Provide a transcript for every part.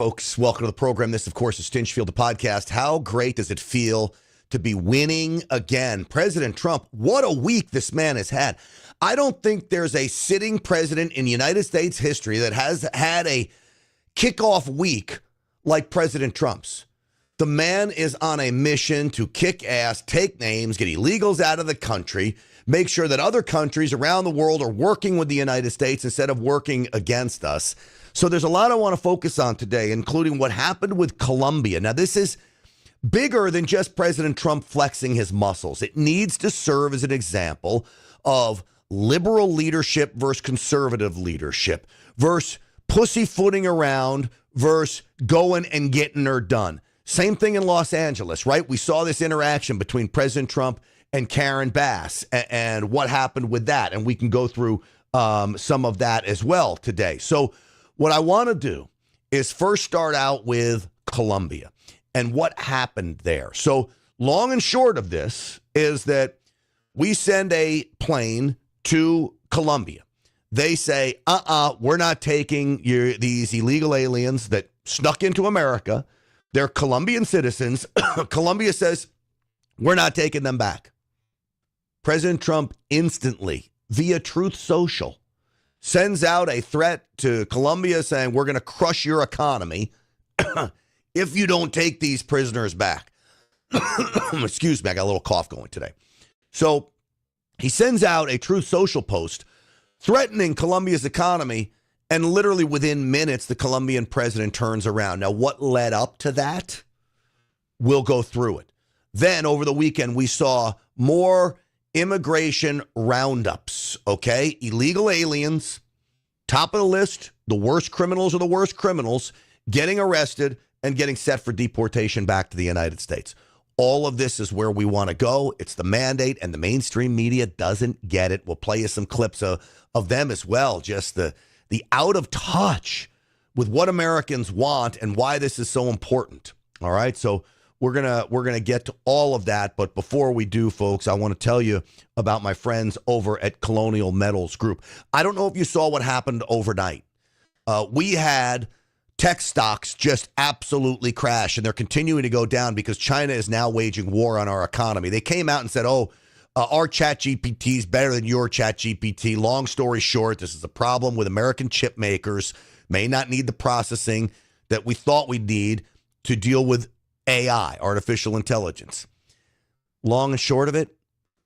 Folks, welcome to the program. This, of course, is Stinchfield, the podcast. How great does it feel to be winning again? President Trump, what a week this man has had. I don't think there's a sitting president in United States history that has had a kickoff week like President Trump's. The man is on a mission to kick ass, take names, get illegals out of the country, make sure that other countries around the world are working with the United States instead of working against us. So there's a lot I want to focus on today, including what happened with Colombia. Now, this is bigger than just President Trump flexing his muscles. It needs to serve as an example of liberal leadership versus conservative leadership versus pussyfooting around versus going and getting her done. Same thing in Los Angeles, right? We saw this interaction between President Trump and Karen Bass and what happened with that. And we can go through some of that as well today. So what I want to do is first start out with Colombia and what happened there. So long and short of this is that we send a plane to Colombia. They say, we're not taking these illegal aliens that snuck into America. They're Colombian citizens. Colombia says, we're not taking them back. President Trump instantly, via Truth Social, sends out a threat to Colombia saying, we're going to crush your economy if you don't take these prisoners back. Excuse me, I got a little cough going today. So he sends out a Truth Social post threatening Colombia's economy, and literally within minutes, the Colombian president turns around. Now, what led up to that? We'll go through it. Then over the weekend, we saw more immigration roundups, okay? Illegal aliens, top of the list, the worst criminals are the worst criminals, getting arrested and getting set for deportation back to the United States. All of this is where we want to go. It's the mandate, and the mainstream media doesn't get it. We'll play you some clips of them as well, just the out of touch with what Americans want and why this is so important. All right, so we're gonna get to all of that, but before we do, folks, I want to tell you about my friends over at Colonial Metals Group. I don't know if you saw what happened overnight. We had tech stocks just absolutely crash, and they're continuing to go down because China is now waging war on our economy. They came out and said, our ChatGPT is better than your ChatGPT. Long story short, this is a problem with American chip makers. May not need the processing that we thought we'd need to deal with AI, artificial intelligence. Long and short of it,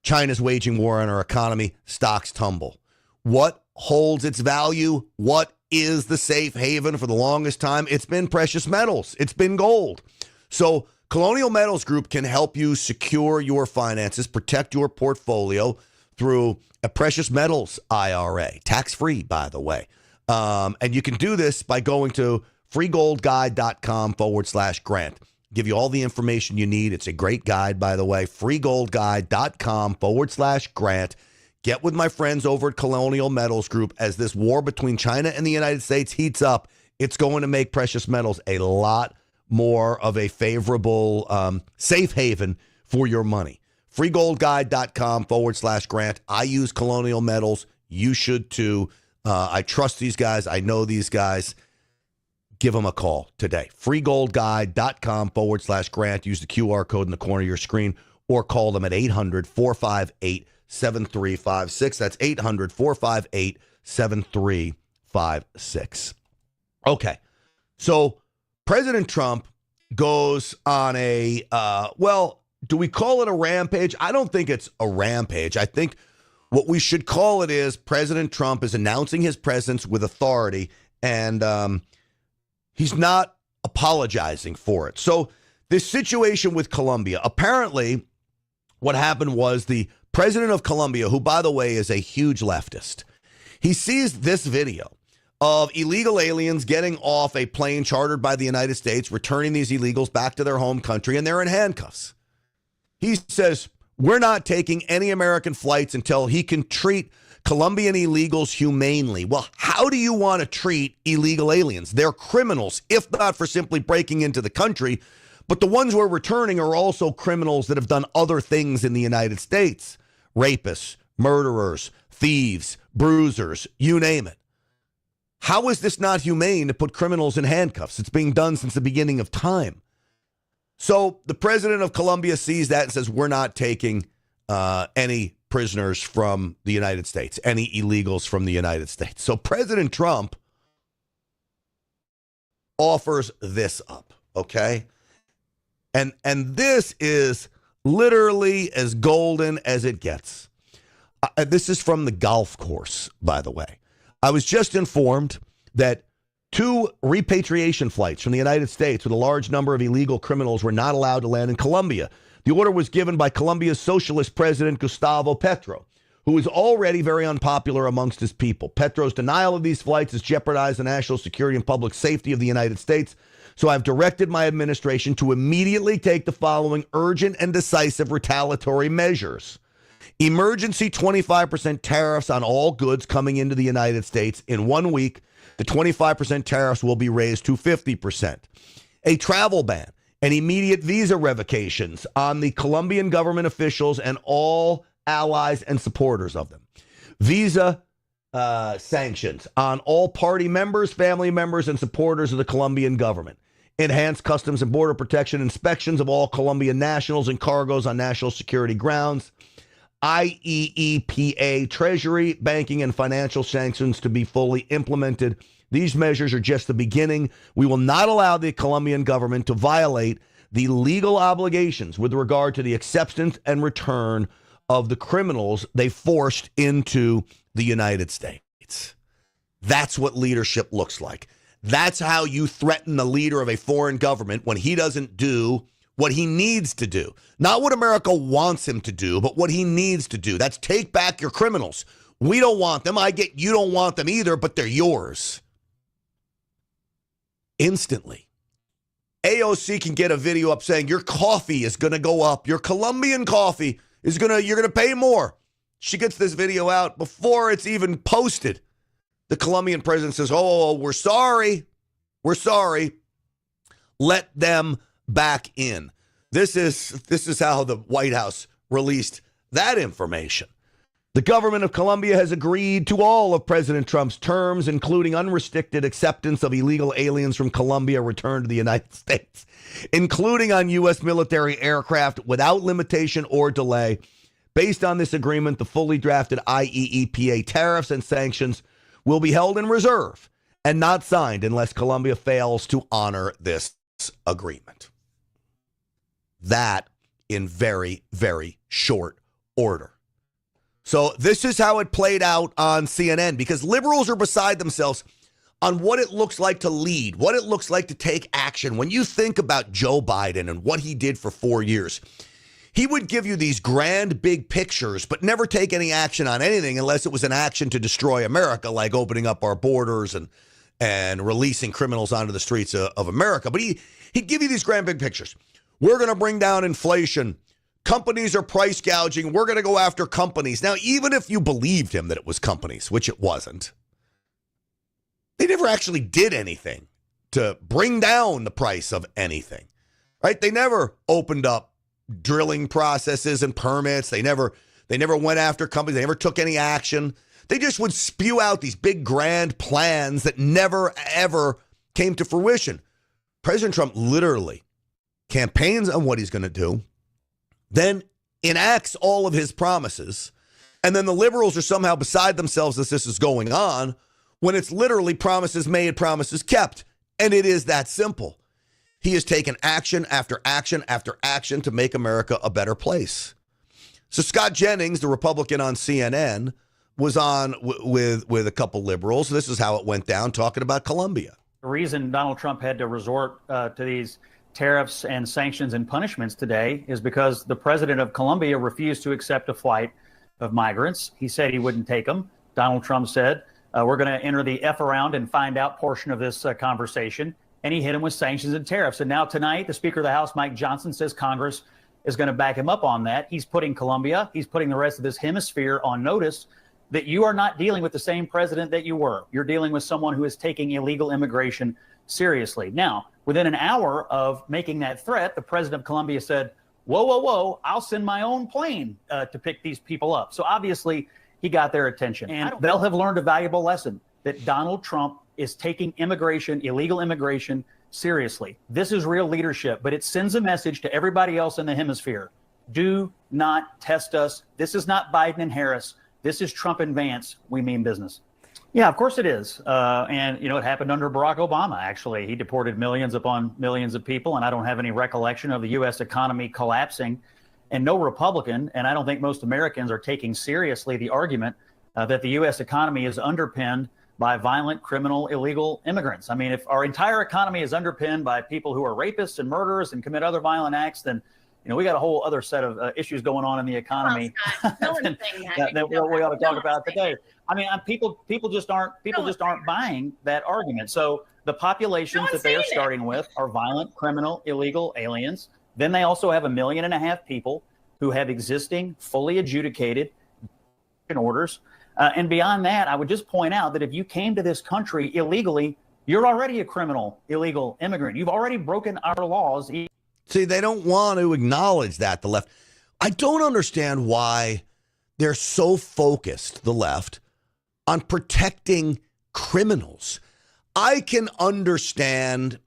China's waging war on our economy. Stocks tumble. What holds its value? What is the safe haven for the longest time? It's been precious metals. It's been gold. So Colonial Metals Group can help you secure your finances, protect your portfolio through a precious metals IRA. Tax-free, by the way. And you can do this by going to freegoldguide.com/grant. Give you all the information you need. It's a great guide, by the way. freegoldguide.com/grant. Get with my friends over at Colonial Metals Group. As this war between China and the United States heats up, it's going to make precious metals a lot more of a favorable safe haven for your money. freegoldguide.com/grant. I use Colonial Metals. You should too. I trust these guys. I know these guys. Give them a call today. freegoldguide.com/grant. Use the QR code in the corner of your screen or call them at 800-458-7356. That's 800-458-7356. Okay. So President Trump goes on a, do we call it a rampage? I don't think it's a rampage. I think what we should call it is President Trump is announcing his presence with authority, and he's not apologizing for it. So this situation with Colombia, apparently what happened was the president of Colombia, who, by the way, is a huge leftist, he sees this video of illegal aliens getting off a plane chartered by the United States, returning these illegals back to their home country, and they're in handcuffs. He says, we're not taking any American flights until he can treat Colombian illegals humanely. Well, how do you want to treat illegal aliens? They're criminals, if not for simply breaking into the country, but the ones we're returning are also criminals that have done other things in the United States. Rapists, murderers, thieves, bruisers, you name it. How is this not humane to put criminals in handcuffs? It's being done since the beginning of time. So the president of Colombia sees that and says, we're not taking any prisoners from the United States, any illegals from the United States. So President Trump offers this up, okay? And this is literally as golden as it gets. This is from the golf course, by the way. I was just informed that 2 repatriation flights from the United States with a large number of illegal criminals were not allowed to land in Colombia. The order was given by Colombia's socialist president, Gustavo Petro, who is already very unpopular amongst his people. Petro's denial of these flights has jeopardized the national security and public safety of the United States. So I've directed my administration to immediately take the following urgent and decisive retaliatory measures. Emergency 25% tariffs on all goods coming into the United States. In 1 week, the 25% tariffs will be raised to 50%. A travel ban and immediate visa revocations on the Colombian government officials and all allies and supporters of them. Visa sanctions on all party members, family members, and supporters of the Colombian government. Enhanced customs and border protection inspections of all Colombian nationals and cargoes on national security grounds. IEEPA, Treasury, banking, and financial sanctions to be fully implemented. These measures are just the beginning. We will not allow the Colombian government to violate the legal obligations with regard to the acceptance and return of the criminals they forced into the United States. That's what leadership looks like. That's how you threaten the leader of a foreign government when he doesn't do what he needs to do. Not what America wants him to do, but what he needs to do. That's take back your criminals. We don't want them. I get you don't want them either, but they're yours. Instantly. AOC can get a video up saying your coffee is going to go up. Your Colombian coffee is you're going to pay more. She gets this video out before it's even posted. The Colombian president says, oh, we're sorry. We're sorry. Let them back in. This is how the White House released that information. The government of Colombia has agreed to all of President Trump's terms, including unrestricted acceptance of illegal aliens from Colombia returned to the United States, including on U.S. military aircraft without limitation or delay. Based on this agreement, the fully drafted IEEPA tariffs and sanctions will be held in reserve and not signed unless Colombia fails to honor this agreement. That in very, very short order. So this is how it played out on CNN, because liberals are beside themselves on what it looks like to lead, what it looks like to take action. When you think about Joe Biden and what he did for 4 years, he would give you these grand big pictures, but never take any action on anything unless it was an action to destroy America, like opening up our borders and releasing criminals onto the streets of America. But he'd give you these grand big pictures. We're going to bring down inflation. Companies are price gouging. We're going to go after companies. Now, even if you believed him that it was companies, which it wasn't, they never actually did anything to bring down the price of anything, right? They never opened up drilling processes and permits. They never went after companies. They never took any action. They just would spew out these big grand plans that never, ever came to fruition. President Trump literally campaigns on what he's going to do, then enacts all of his promises, and then the liberals are somehow beside themselves as this is going on, when it's literally promises made, promises kept. And it is that simple. He has taken action after action after action to make America a better place. So Scott Jennings, the Republican on CNN, was on with a couple liberals. This is how it went down, talking about Colombia. The reason Donald Trump had to resort to these tariffs and sanctions and punishments today is because the president of Colombia refused to accept a flight of migrants. He said he wouldn't take them. Donald Trump said, we're going to enter the F around and find out portion of this conversation. And he hit him with sanctions and tariffs. And now tonight, the Speaker of the House, Mike Johnson, says Congress is going to back him up on that. He's putting Colombia, he's putting the rest of this hemisphere on notice that you are not dealing with the same president that you were. You're dealing with someone who is taking illegal immigration seriously. Now, within an hour of making that threat, the president of Colombia said, whoa, I'll send my own plane to pick these people up. So obviously he got their attention. And they'll have learned a valuable lesson that Donald Trump is taking immigration, illegal immigration, seriously. This is real leadership, but it sends a message to everybody else in the hemisphere. Do not test us. This is not Biden and Harris. This is Trump and Vance. We mean business. Yeah, of course it is. And, you know, it happened under Barack Obama, actually. He deported millions upon millions of people, and I don't have any recollection of the U.S. economy collapsing. And no Republican, and I don't think most Americans are taking seriously the argument that the U.S. economy is underpinned by violent, criminal, illegal immigrants. I mean, if our entire economy is underpinned by people who are rapists and murderers and commit other violent acts, then you know, we got a whole other set of issues going on in the economy that we ought to talk about today. I mean, people just aren't buying that argument. So the populations that they are starting with are violent, criminal, illegal aliens. Then they also have 1.5 million people who have existing, fully adjudicated orders. And beyond that, I would just point out that if you came to this country illegally, you're already a criminal, illegal immigrant. You've already broken our laws. See, they don't want to acknowledge that, the left. I don't understand why they're so focused, the left, on protecting criminals. I can understand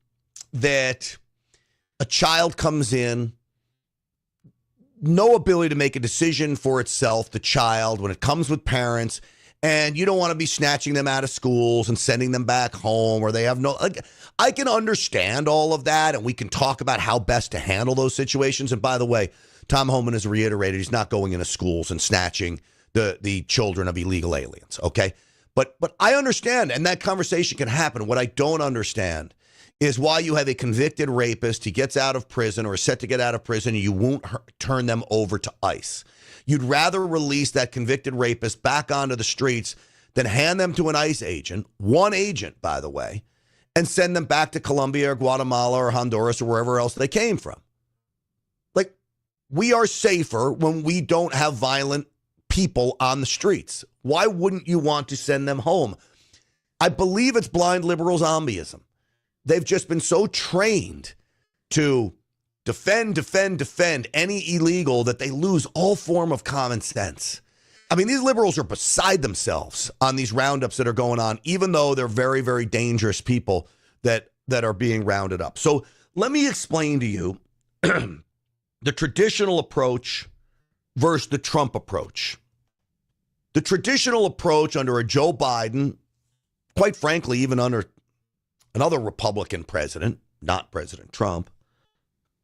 that a child comes in, no ability to make a decision for itself, the child, when it comes with parents, and you don't want to be snatching them out of schools and sending them back home, or they have no, like, I can understand all of that, and we can talk about how best to handle those situations. And by the way, Tom Homan has reiterated he's not going into schools and snatching the children of illegal aliens, okay? But I understand, and that conversation can happen. What I don't understand is why you have a convicted rapist, he gets out of prison or is set to get out of prison, and you won't turn them over to ICE. You'd rather release that convicted rapist back onto the streets than hand them to an ICE agent, one agent, by the way, and send them back to Colombia or Guatemala or Honduras or wherever else they came from. Like, we are safer when we don't have violent people on the streets. Why wouldn't you want to send them home? I believe it's blind liberal zombieism. They've just been so trained to defend any illegal that they lose all form of common sense. I mean, these liberals are beside themselves on these roundups that are going on, even though they're very, very dangerous people that are being rounded up. So let me explain to you the traditional approach versus the Trump approach. The traditional approach under a Joe Biden, quite frankly, even under another Republican president, not President Trump,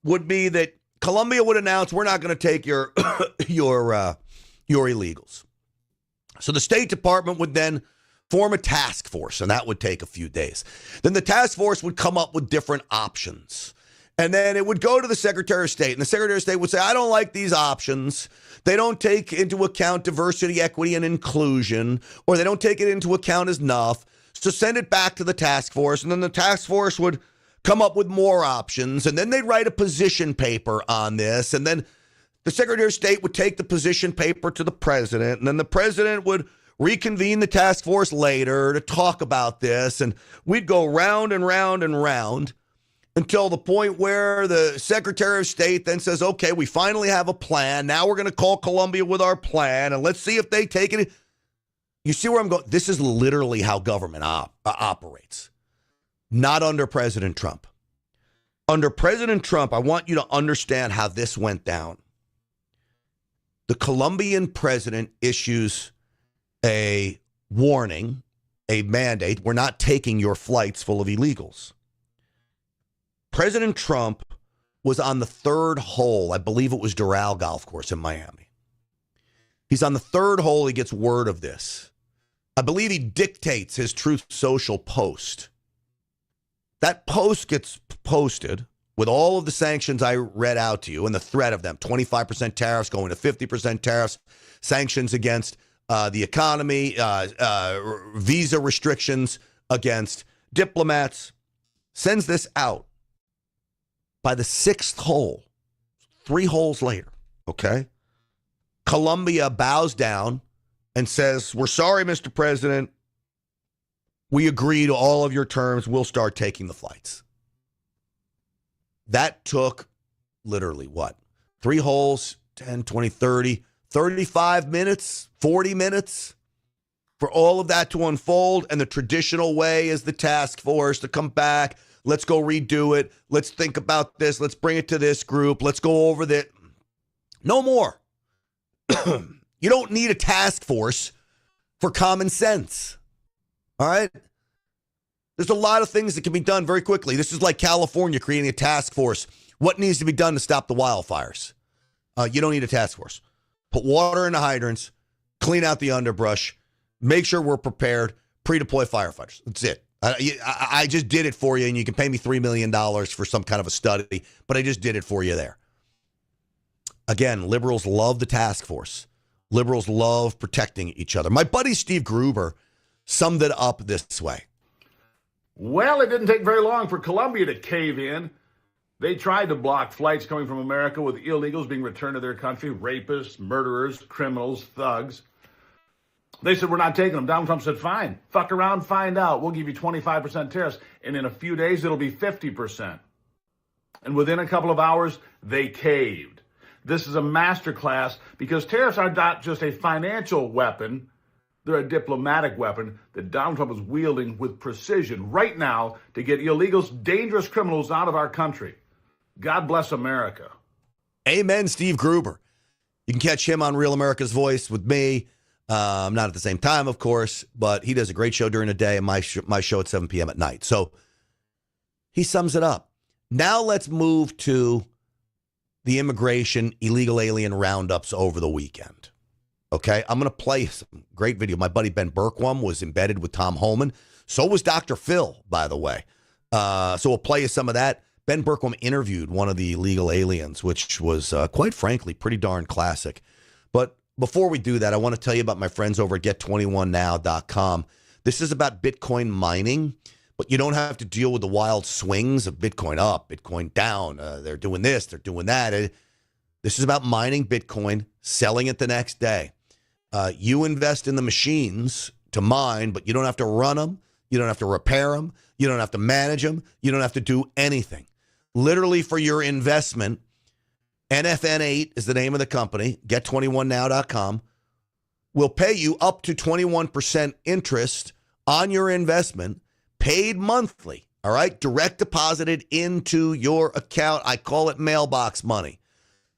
would be that Colombia would announce, we're not going to take your illegals. So the State Department would then form a task force, and that would take a few days. Then the task force would come up with different options. And then it would go to the Secretary of State, and the Secretary of State would say, I don't like these options. They don't take into account diversity, equity, and inclusion, or they don't take it into account as enough. So send it back to the task force, and then the task force would come up with more options, and then they'd write a position paper on this, and then the Secretary of State would take the position paper to the president, and then the president would reconvene the task force later to talk about this, and we'd go round and round and round until the point where the Secretary of State then says, okay, we finally have a plan. Now we're going to call Colombia with our plan, and let's see if they take it. You see where I'm going? This is literally how government operates. Not under President Trump. Under President Trump, I want you to understand how this went down. The Colombian president issues a warning, a mandate. We're not taking your flights full of illegals. President Trump was on the third hole. I believe it was Doral Golf Course in Miami. He's on the third hole. He gets word of this. I believe he dictates his Truth Social post. That post gets posted with all of the sanctions I read out to you and the threat of them. 25% tariffs going to 50% tariffs, sanctions against the economy, visa restrictions against diplomats. Sends this out. By the sixth hole, 3 holes later, okay, Colombia bows down and says, we're sorry, Mr. President. We agree to all of your terms. We'll start taking the flights. That took literally what? 3 holes, 10, 20, 30, 35 minutes, 40 minutes for all of that to unfold, and the traditional way is the task force to come back. Let's go redo it. Let's think about this. Let's bring it to this group. Let's go over that. No more. You don't need a task force for common sense. All right? There's a lot of things that can be done very quickly. This is like California creating a task force. What needs to be done to stop the wildfires? You don't need a task force. Put water in the hydrants, clean out the underbrush, make sure we're prepared, pre-deploy firefighters. That's it. I just did it for you, and you can pay me $3 million for some kind of a study, but I just did it for you there. Again, liberals love the task force. Liberals love protecting each other. My buddy Steve Gruber summed it up this way. Well, it didn't take very long for Colombia to cave in. They tried to block flights coming from America with illegals being returned to their country, rapists, murderers, criminals, thugs. They said, we're not taking them. Donald Trump said, fine, fuck around, find out. We'll give you 25% tariffs. And in a few days, it'll be 50%. And within a couple of hours, they caved. This is a masterclass because tariffs are not just a financial weapon. They're a diplomatic weapon that Donald Trump is wielding with precision right now to get illegals, dangerous criminals out of our country. God bless America. Amen, Steve Gruber. You can catch him on Real America's Voice with me. Not at the same time, of course, but he does a great show during the day and my show at 7 p.m. at night. So he sums it up. Now let's move to the immigration illegal alien roundups over the weekend. Okay, I'm going to play some great video. My buddy Ben Bergquam was embedded with Tom Homan. So was Dr. Phil, by the way. So we'll play you some of that. Ben Bergquam interviewed one of the illegal aliens, which was, quite frankly, pretty darn classic. But before we do that, I want to tell you about my friends over at get21now.com. This is about Bitcoin mining, but you don't have to deal with the wild swings of Bitcoin up, Bitcoin down. They're doing this, they're doing that. This is about mining Bitcoin, selling it the next day. You invest in the machines to mine, but you don't have to run them. You don't have to repair them. You don't have to manage them. You don't have to do anything. Literally for your investment, NFN8 is the name of the company, get21now.com, will pay you up to 21% interest on your investment, paid monthly, all right? Direct deposited into your account. I call it mailbox money.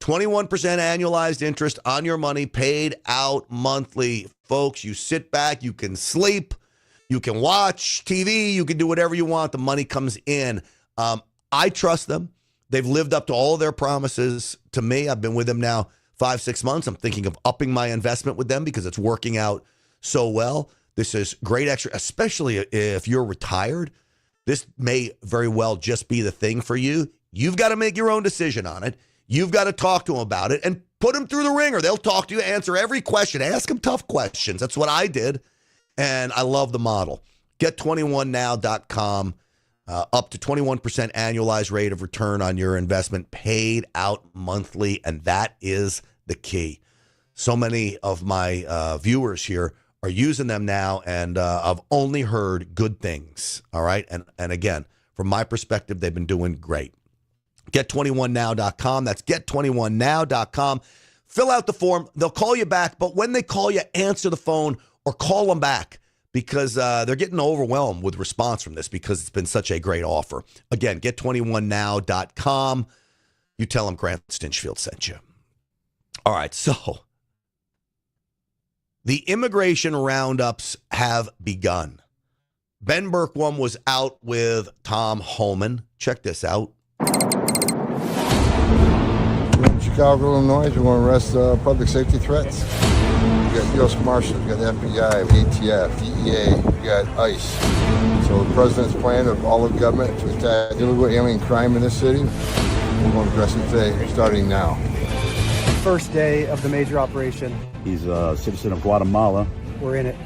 21% annualized interest on your money paid out monthly. Folks, you sit back, you can sleep, you can watch TV, you can do whatever you want. The money comes in. I trust them. They've lived up to all their promises to me. I've been with them now 5-6 months. I'm thinking of upping my investment with them because it's working out so well. This is great extra, especially if you're retired. This may very well just be the thing for you. You've got to make your own decision on it. You've got to talk to them about it and put them through the ringer. They'll talk to you, answer every question, ask them tough questions. That's what I did, and I love the model. Get21now.com, up to 21% annualized rate of return on your investment, paid out monthly, and that is the key. So many of my viewers here are using them now, and I've only heard good things, all right? And again, from my perspective, they've been doing great. Get21now.com. That's get21now.com. Fill out the form. They'll call you back, but when they call you, answer the phone or call them back because they're getting overwhelmed with response from this because it's been such a great offer. Again, get21now.com. You tell them Grant Stinchfield sent you. All right, so the immigration roundups have begun. Ben Bergquam was out with Tom Homan. Check this out. Chicago, Illinois, we want to arrest public safety threats. We got U.S. Marshals, we got FBI, ATF, DEA, we got ICE. So the president's plan of all of government to attack illegal alien crime in this city, we're going to address it today, starting now. First day of the major operation. He's a citizen of Guatemala. We're in it.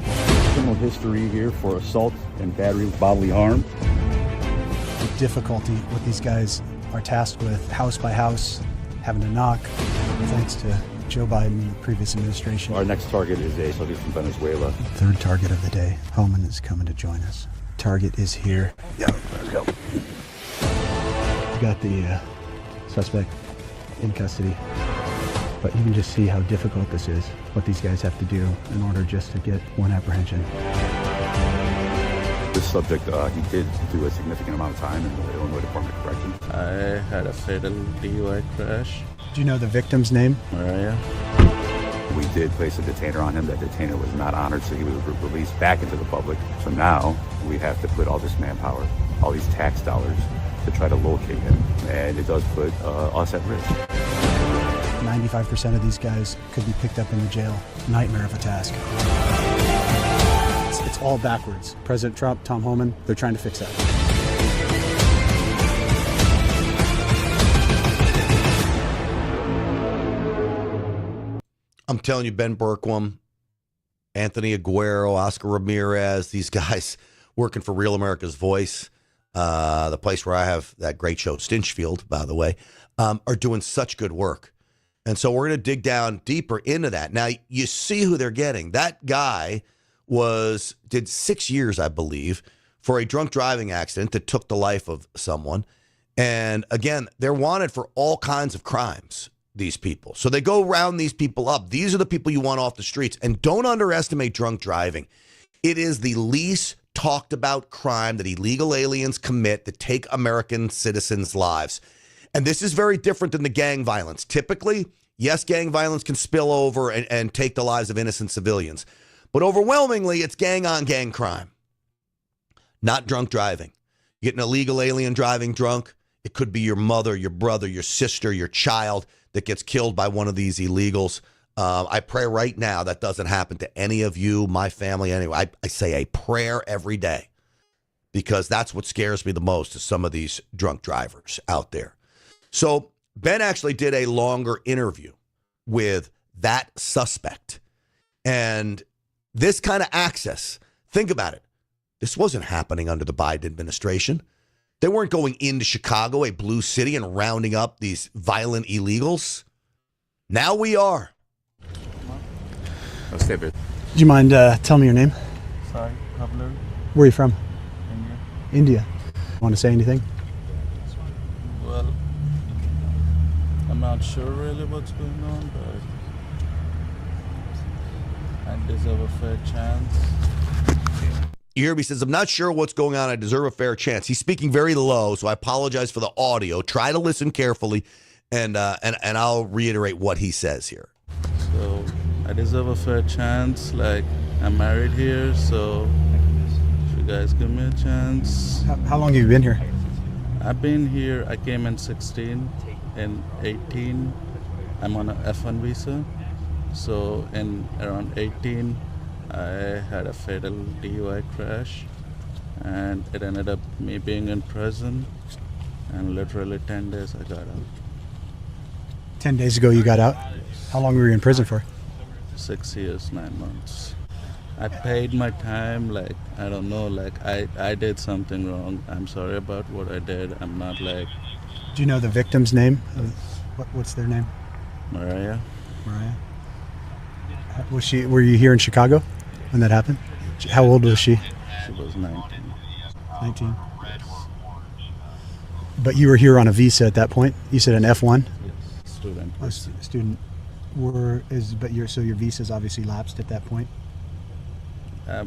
Criminal history here for assault and battery with bodily harm. The difficulty what these guys are tasked with, house by house, having to knock, thanks to Joe Biden and the previous administration. Our next target is a subject from Venezuela. Third target of the day. Homan is coming to join us. Target is here. Yeah, let's go. We got the suspect in custody. But you can just see how difficult this is, what these guys have to do in order just to get one apprehension. This subject, he did do a significant amount of time in the Illinois Department of Corrections. I had a fatal DUI crash. Do you know the victim's name? Maria. We did place a detainer on him. That detainer was not honored, so he was released back into the public. So now we have to put all this manpower, all these tax dollars to try to locate him. And it does put us at risk. 95% of these guys could be picked up in the jail. Nightmare of a task. It's all backwards. President Trump, Tom Homan, they're trying to fix that. I'm telling you, Ben Bergquam, Anthony Aguero, Oscar Ramirez, these guys working for Real America's Voice, the place where I have that great show, Stinchfield, by the way, are doing such good work. And so we're going to dig down deeper into that. Now, you see who they're getting. That guy did 6 years, I believe, for a drunk driving accident that took the life of someone. And again, they're wanted for all kinds of crimes, these people. So they go round these people up. These are the people you want off the streets. And don't underestimate drunk driving. It is the least talked about crime that illegal aliens commit that take American citizens' lives. And this is very different than the gang violence. Typically, yes, gang violence can spill over and take the lives of innocent civilians. But overwhelmingly, it's gang-on-gang crime, not drunk driving. You get an illegal alien driving drunk, it could be your mother, your brother, your sister, your child that gets killed by one of these illegals. I pray right now that doesn't happen to any of you, my family, anyway. I say a prayer every day because that's what scares me the most is some of these drunk drivers out there. So Ben actually did a longer interview with that suspect. And this kind of access, think about it. This wasn't happening under the Biden administration. They weren't going into Chicago, a blue city, and rounding up these violent illegals. Now we are. Oh, stay there. Do you mind telling me your name? Sorry, Pablo. Where are you from? India. India. Want to say anything? Well, I'm not sure really what's going on, but I deserve a fair chance. You hear me? He says, I'm not sure what's going on. I deserve a fair chance. He's speaking very low, so I apologize for the audio. Try to listen carefully, and I'll reiterate what he says here. So I deserve a fair chance. Like, I'm married here, so if you guys give me a chance. How long have you been here? I've been here. I came in 16 and 18. I'm on a F1 visa. So in around 18, I had a fatal DUI crash, and it ended up me being in prison, and literally 10 days I got out. 10 days ago you got out? How long were you in prison for? 6 years, 9 months. I paid my time, like, I don't know, like, I did something wrong. I'm sorry about what I did. I'm not like... Do you know the victim's name? What's their name? Mariah. Mariah. Were you here in Chicago when that happened? How old was she? She was 19. 19. But you were here on a visa at that point? You said an F1? Yes, student. Oh, student. So your visa's obviously lapsed at that point?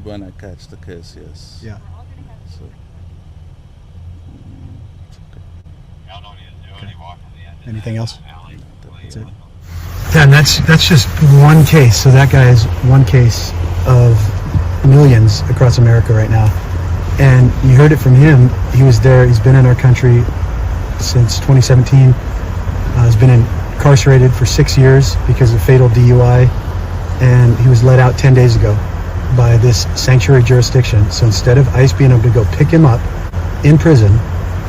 When I catch the case, yes. Yeah. So, Okay. Anything else? That's it. And that's just one case. So that guy is one case of millions across America right now. And you heard it from him. He was there. He's been in our country since 2017. He's been incarcerated for 6 years because of fatal DUI. And he was let out 10 days ago by this sanctuary jurisdiction. So instead of ICE being able to go pick him up in prison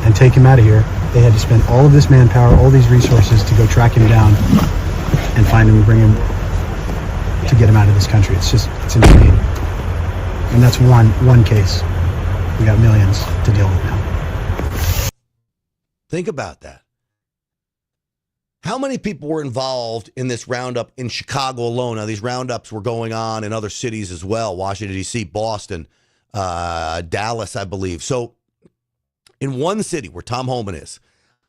and take him out of here, they had to spend all of this manpower, all these resources to go track him down and find him and bring him to get him out of this country. It's insane. And that's one case. We got millions to deal with now. Think about that. How many people were involved in this roundup in Chicago alone? Now, these roundups were going on in other cities as well, Washington, D.C., Boston, Dallas, I believe. So in one city where Tom Homan is,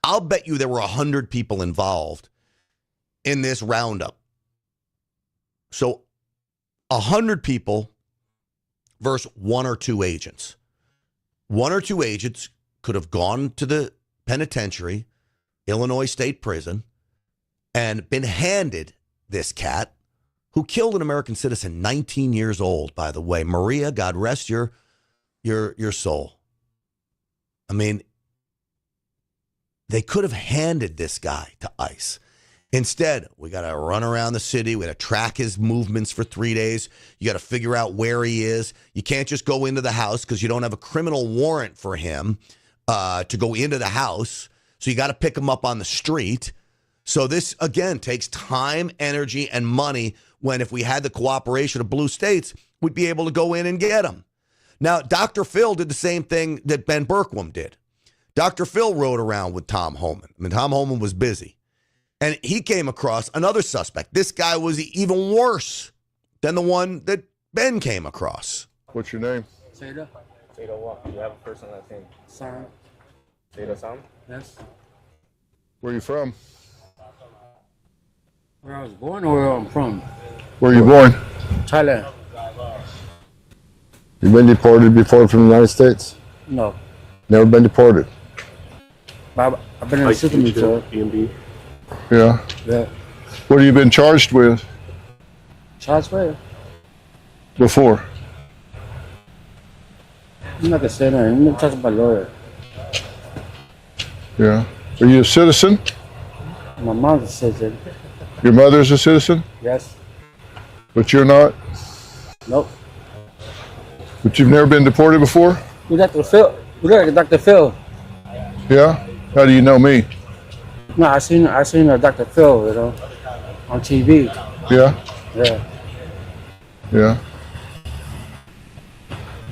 I'll bet you there were 100 people involved. in this roundup. So 100 people versus one or two agents. One or two agents could have gone to the penitentiary, Illinois State Prison, and been handed this cat who killed an American citizen, 19 years old, by the way. Maria, God rest your soul. I mean, they could have handed this guy to ICE. Instead, we got to run around the city. We got to track his movements for 3 days. You got to figure out where he is. You can't just go into the house because you don't have a criminal warrant for him to go into the house. So you got to pick him up on the street. So this, again, takes time, energy, and money when if we had the cooperation of blue states, we'd be able to go in and get him. Now, Dr. Phil did the same thing that Ben Bergquam did. Dr. Phil rode around with Tom Homan. I mean, Tom Homan was busy. And he came across another suspect. This guy was even worse than the one that Ben came across. What's your name? Seda. Seda what? You have a first and last name. Sam. Seda Sam? Yes. Where are you from? Where I was born or where I'm from? Where are you born? Thailand. You been deported before from the United States? No. Never been deported? I've been in the system before. B&B. Yeah. Yeah. What have you been charged with Charge where? before? I'm not gonna say that. I'm not talking about lawyer. Yeah. Are you a citizen? My mom's a citizen. Your mother's a citizen? Yes. But you're not? Nope. But you've never been deported before? We Dr. Phil. We got Dr. Phil. Yeah? How do you know me? No, I seen Dr. Phil, on TV. Yeah? Yeah. Yeah.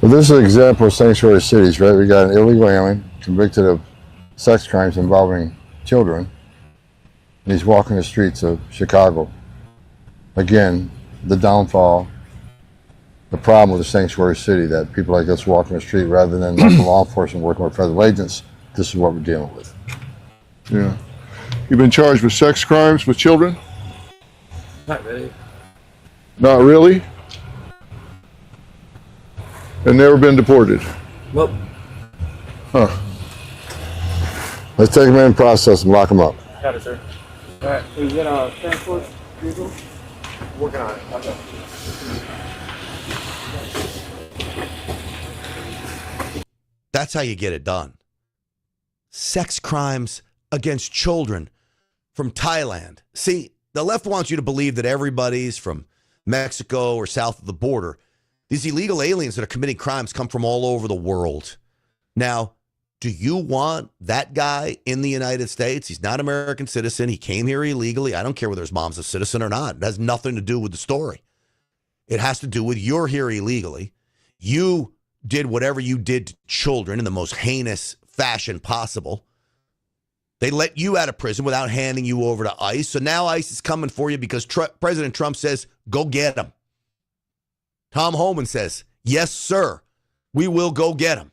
Well, this is an example of sanctuary cities, right? We got an illegal alien convicted of sex crimes involving children. And he's walking the streets of Chicago. Again, the downfall, the problem with the sanctuary city, that people like us walking the street rather than local law enforcement working with federal agents. This is what we're dealing with. Yeah. You've been charged with sex crimes with children? Not really. Not really? And never been deported? Nope. Huh. Let's take them in and process them, lock them up. Got it, sir. All right. We get a transport vehicle. Working on it. Okay. That's how you get it done. Sex crimes against children from Thailand. See, the left wants you to believe that everybody's from Mexico or south of the border. These illegal aliens that are committing crimes come from all over the world. Now, do you want that guy in the United States? He's not an American citizen. He came here illegally. I don't care whether his mom's a citizen or not. It has nothing to do with the story. It has to do with you're here illegally. You did whatever you did to children in the most heinous fashion possible. They let you out of prison without handing you over to ICE. So now ICE is coming for you because President Trump says, go get him. Tom Homan says, yes, sir, we will go get him.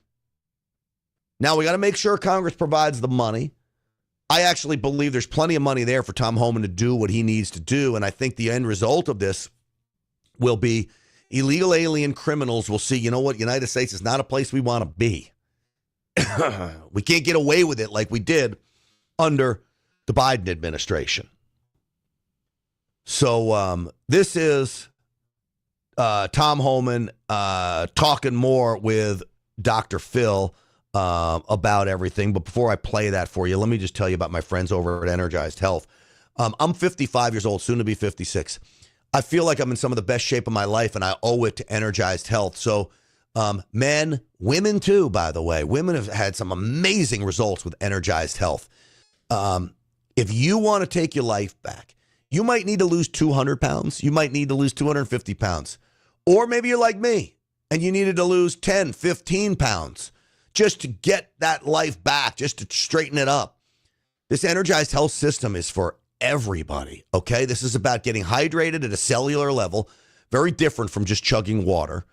Now we got to make sure Congress provides the money. I actually believe there's plenty of money there for Tom Homan to do what he needs to do. And I think the end result of this will be illegal alien criminals will see, you know what, United States is not a place we want to be. We can't get away with it like we did under the Biden administration. So this is Tom Homan talking more with Dr. Phil about everything. But before I play that for you, let me just tell you about my friends over at Energized Health. I'm 55 years old, soon to be 56. I feel like I'm in some of the best shape of my life, and I owe it to Energized Health. So men, women too, by the way. Women have had some amazing results with Energized Health. If you want to take your life back, you might need to lose 200 pounds. You might need to lose 250 pounds. Or maybe you're like me, and you needed to lose 10, 15 pounds just to get that life back, just to straighten it up. This Energized Health system is for everybody, okay? This is about getting hydrated at a cellular level, very different from just chugging water.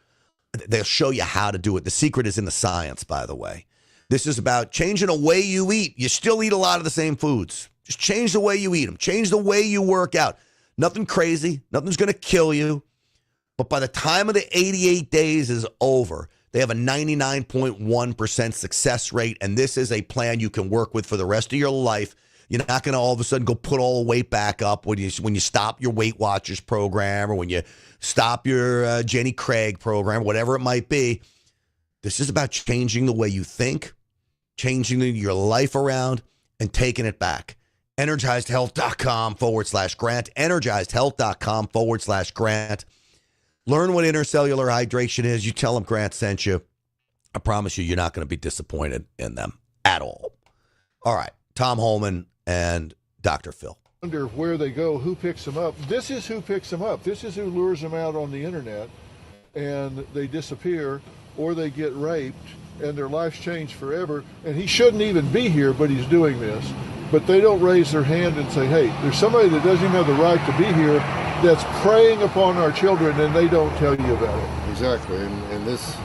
They'll show you how to do it. The secret is in the science, by the way. This is about changing the way you eat. You still eat a lot of the same foods. Just change the way you eat them. Change the way you work out. Nothing crazy. Nothing's going to kill you. But by the time of the 88 days is over, they have a 99.1% success rate, and this is a plan you can work with for the rest of your life. You're not going to all of a sudden go put all the weight back up when you stop your Weight Watchers program or when you stop your Jenny Craig program, whatever it might be. This is about changing the way you think, changing your life around, and taking it back. EnergizedHealth.com/Grant. EnergizedHealth.com/Grant. Learn what intercellular hydration is. You tell them Grant sent you. I promise you, you're not going to be disappointed in them at all. All right. Tom Holman and Dr. Phil. Wonder where they go, who picks them up. This is who picks them up. This is who lures them out on the internet, and they disappear or they get raped and their life's changed forever. And he shouldn't even be here, but he's doing this. But they don't raise their hand and say, hey, there's somebody that doesn't even have the right to be here that's preying upon our children, and they don't tell you about it. Exactly. And this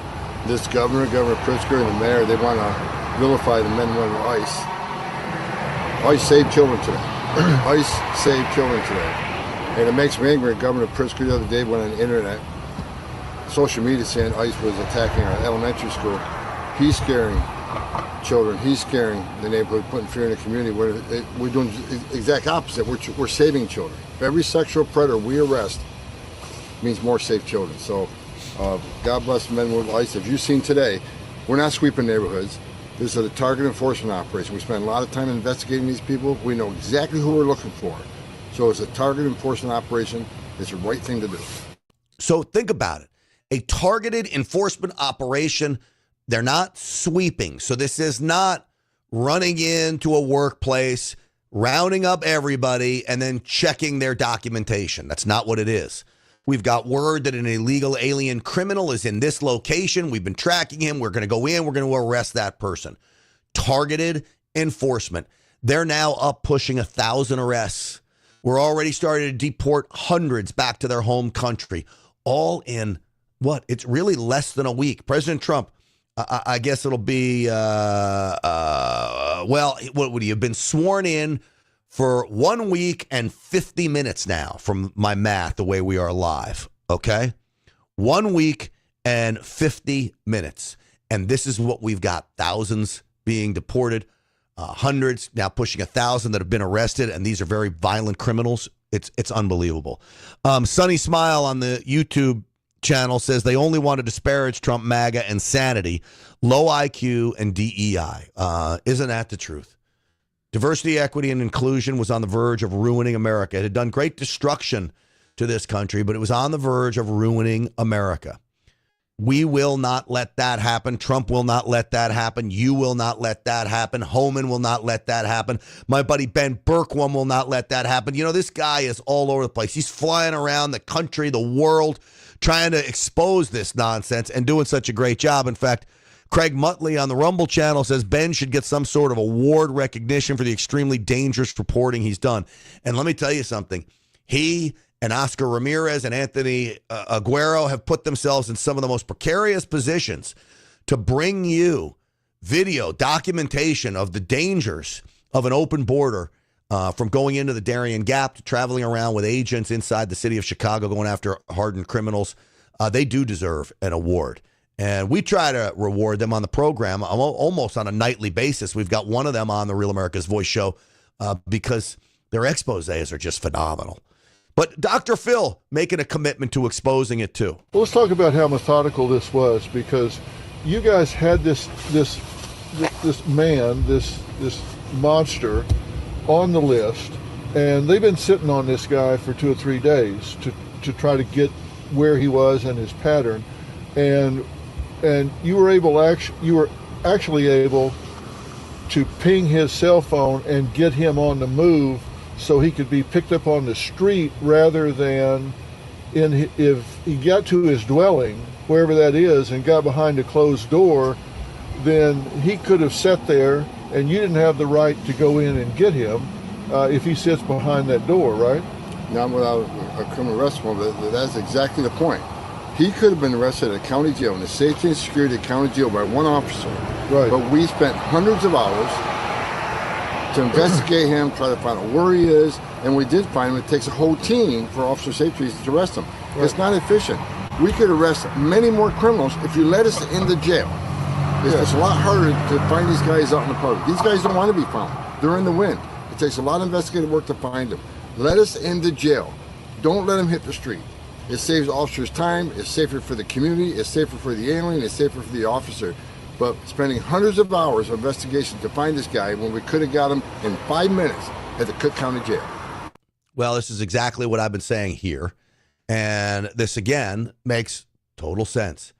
Governor Pritzker, and the mayor, they want to vilify the men and women of ICE. ICE saved children today. ICE saved children today. And it makes me angry. Governor Pritzker the other day went on the internet, social media, saying ICE was attacking our elementary school. He's scaring children. He's scaring the neighborhood, putting fear in the community. We're doing the exact opposite. We're saving children. Every sexual predator we arrest means more safe children. So God bless the men and women of ICE. As you've seen today, we're not sweeping neighborhoods. This is a target enforcement operation. We spend a lot of time investigating these people. We know exactly who we're looking for. So it's a target enforcement operation. It's the right thing to do. So think about it. A targeted enforcement operation. They're not sweeping. So this is not running into a workplace, rounding up everybody, and then checking their documentation. That's not what it is. We've got word that an illegal alien criminal is in this location. We've been tracking him. We're going to go in. We're going to arrest that person. Targeted enforcement. They're now up pushing 1,000 arrests. We're already starting to deport hundreds back to their home country. All in what? It's really less than a week. President Trump, I guess it'll be, well, what would he have been sworn in for 1 week and 50 minutes now from my math, the way we are live, okay? 1 week and 50 minutes. And this is what we've got. Thousands being deported, hundreds, now pushing 1,000 that have been arrested, and these are very violent criminals. It's unbelievable. Sunny Smile on the YouTube channel says they only want to disparage Trump, MAGA, and sanity, low IQ, and DEI. Isn't that the truth? Diversity, equity, and inclusion was on the verge of ruining America. It had done great destruction to this country, but it was on the verge of ruining America. We will not let that happen. Trump will not let that happen. You will not let that happen. Homan will not let that happen. My buddy Ben Bergquam will not let that happen. You know, this guy is all over the place. He's flying around the country, the world, trying to expose this nonsense and doing such a great job. In fact, Craig Muttley on the Rumble channel says Ben should get some sort of award recognition for the extremely dangerous reporting he's done. And let me tell you something. He and Oscar Ramirez and Anthony Aguero have put themselves in some of the most precarious positions to bring you video documentation of the dangers of an open border, from going into the Darien Gap to traveling around with agents inside the city of Chicago going after hardened criminals. They do deserve an award. And we try to reward them on the program almost on a nightly basis. We've got one of them on the Real America's Voice show because their exposés are just phenomenal. But Dr. Phil making a commitment to exposing it too. Well, let's talk about how methodical this was, because you guys had this man, this monster on the list, and they've been sitting on this guy for 2 or 3 days to try to get where he was and his pattern. And you were actually able to ping his cell phone and get him on the move so he could be picked up on the street rather than if he got to his dwelling, wherever that is, and got behind a closed door, then he could have sat there and you didn't have the right to go in and get him if he sits behind that door, right? Not without a criminal arrest warrant, but that's exactly the point. He could have been arrested at county jail, in the safety and security of county jail by one officer. Right. But we spent hundreds of hours to investigate him, try to find out where he is, and we did find him. It takes a whole team for officer safety reasons to arrest him. Right. It's not efficient. We could arrest many more criminals if you let us in the jail. It's a lot harder to find these guys out in the public. These guys don't want to be found. They're in the wind. It takes a lot of investigative work to find them. Let us in the jail. Don't let them hit the street. It saves officers time. It's safer for the community. It's safer for the alien. It's safer for the officer. But spending hundreds of hours of investigation to find this guy when we could have got him in 5 minutes at the Cook County Jail. Well, this is exactly what I've been saying here. And this, again, makes total sense.